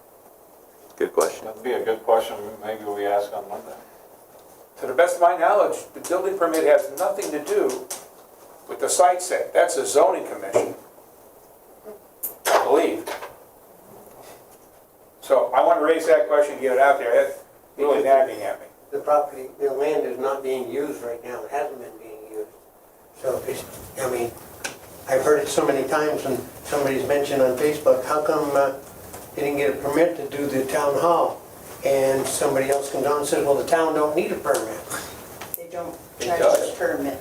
Good question. That'd be a good question, maybe we ask on Monday. To the best of my knowledge, the building permit has nothing to do with the site set. That's a zoning commission, I believe. So I want to raise that question, get it out there. That's really nagging at me. The property, the land is not being used right now. It hasn't been being used. So it's, I mean, I've heard it so many times when somebody's mentioned on Facebook, how come they didn't get a permit to do the town hall? And somebody else comes on and says, well, the town don't need a permit. They don't It charge does. a permit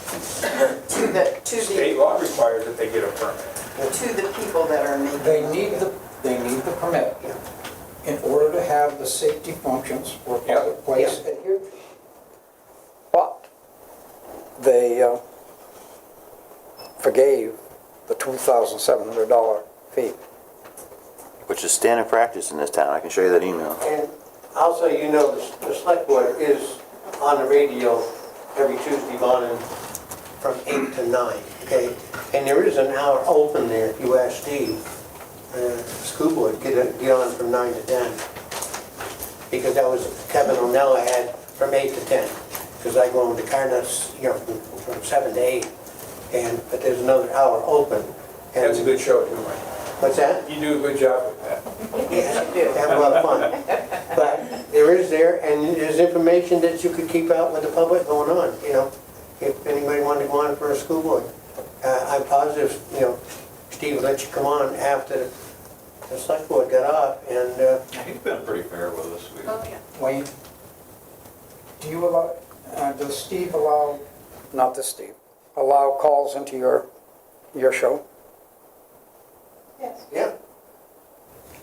to the State law requires that they get a permit. to the people that are making. They need the permit in order to have the safety functions for public place adhered to. But they forgave the $2,700 fee. Which is standard practice in this town. I can show you that email. And also, you know, the select board is on the radio every Tuesday morning from 8 to 9, okay? And there is an hour open there, if you ask Steve, school board, get on from 9 to 10. Because that was, Kevin O'Nella had from 8 to 10. Because I go on the car nuts, you know, from 7 to 8. But there's another hour open. And That's a good show too, Mike. what's that? You do a good job with that. Yes, you do. Have a lot of fun. But there is there, and there's information that you could keep out with the public going on, you know, if anybody wanted to go on for a school board. I'm positive, you know, Steve will let you come on after the select board got off, and, He's been pretty fair with us. Oh, yeah. Wayne, do you allow, does Steve allow, not this Steve, allow calls into your show? Yes. yeah.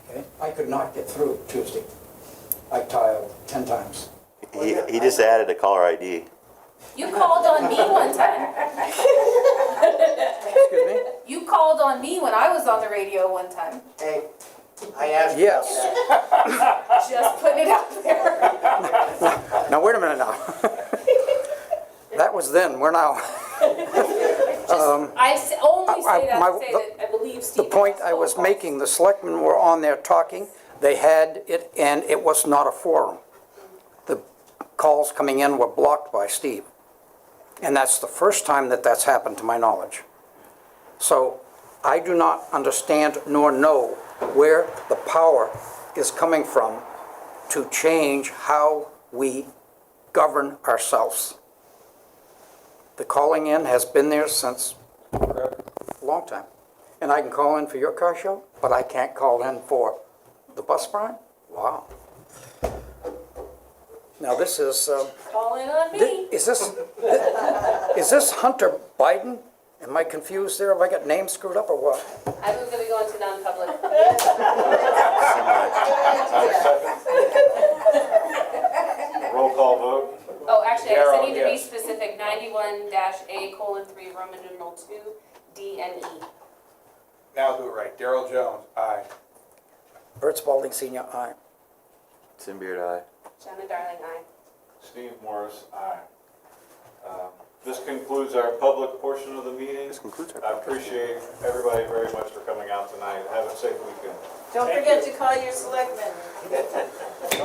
Okay. I could not get through Tuesday. I dialed 10 times. He just added a caller ID. You called on me one time. Excuse me? You called on me when I was on the radio one time. Hey, I asked. Yes. Just putting it out there. Now, wait a minute now. That was then, we're now. I only say that my- to say that I Steve point I has was phone calls. making, the selectmen were on there talking, they had it, and it was not a forum. The calls coming in were blocked by Steve. And that's the first time that that's happened to my knowledge. So I do not understand nor know where the power is coming from to change how we govern ourselves. The calling in has been there since a long time. And I can call in for your car show, but I can't call in for the bus barn? Wow. Now this is, Call in on me. is this Hunter Biden? Am I confused there? Have I got names screwed up or what? I move that we go into non-public. Roll call vote. Oh, actually, I Darrell, said need to be yes. specific, 91-A:3, Roman numeral 2, D and E. Now I'll do it right. Darrell Jones, aye. Bert Spalding Senior, aye. Tim Beard, aye. Jenna Darling, aye. Steve Morris, aye. This concludes our public portion of the meeting. This concludes our I appreciate everybody very much for coming out tonight. Have a safe weekend. Don't forget to call your selectmen. Don't forget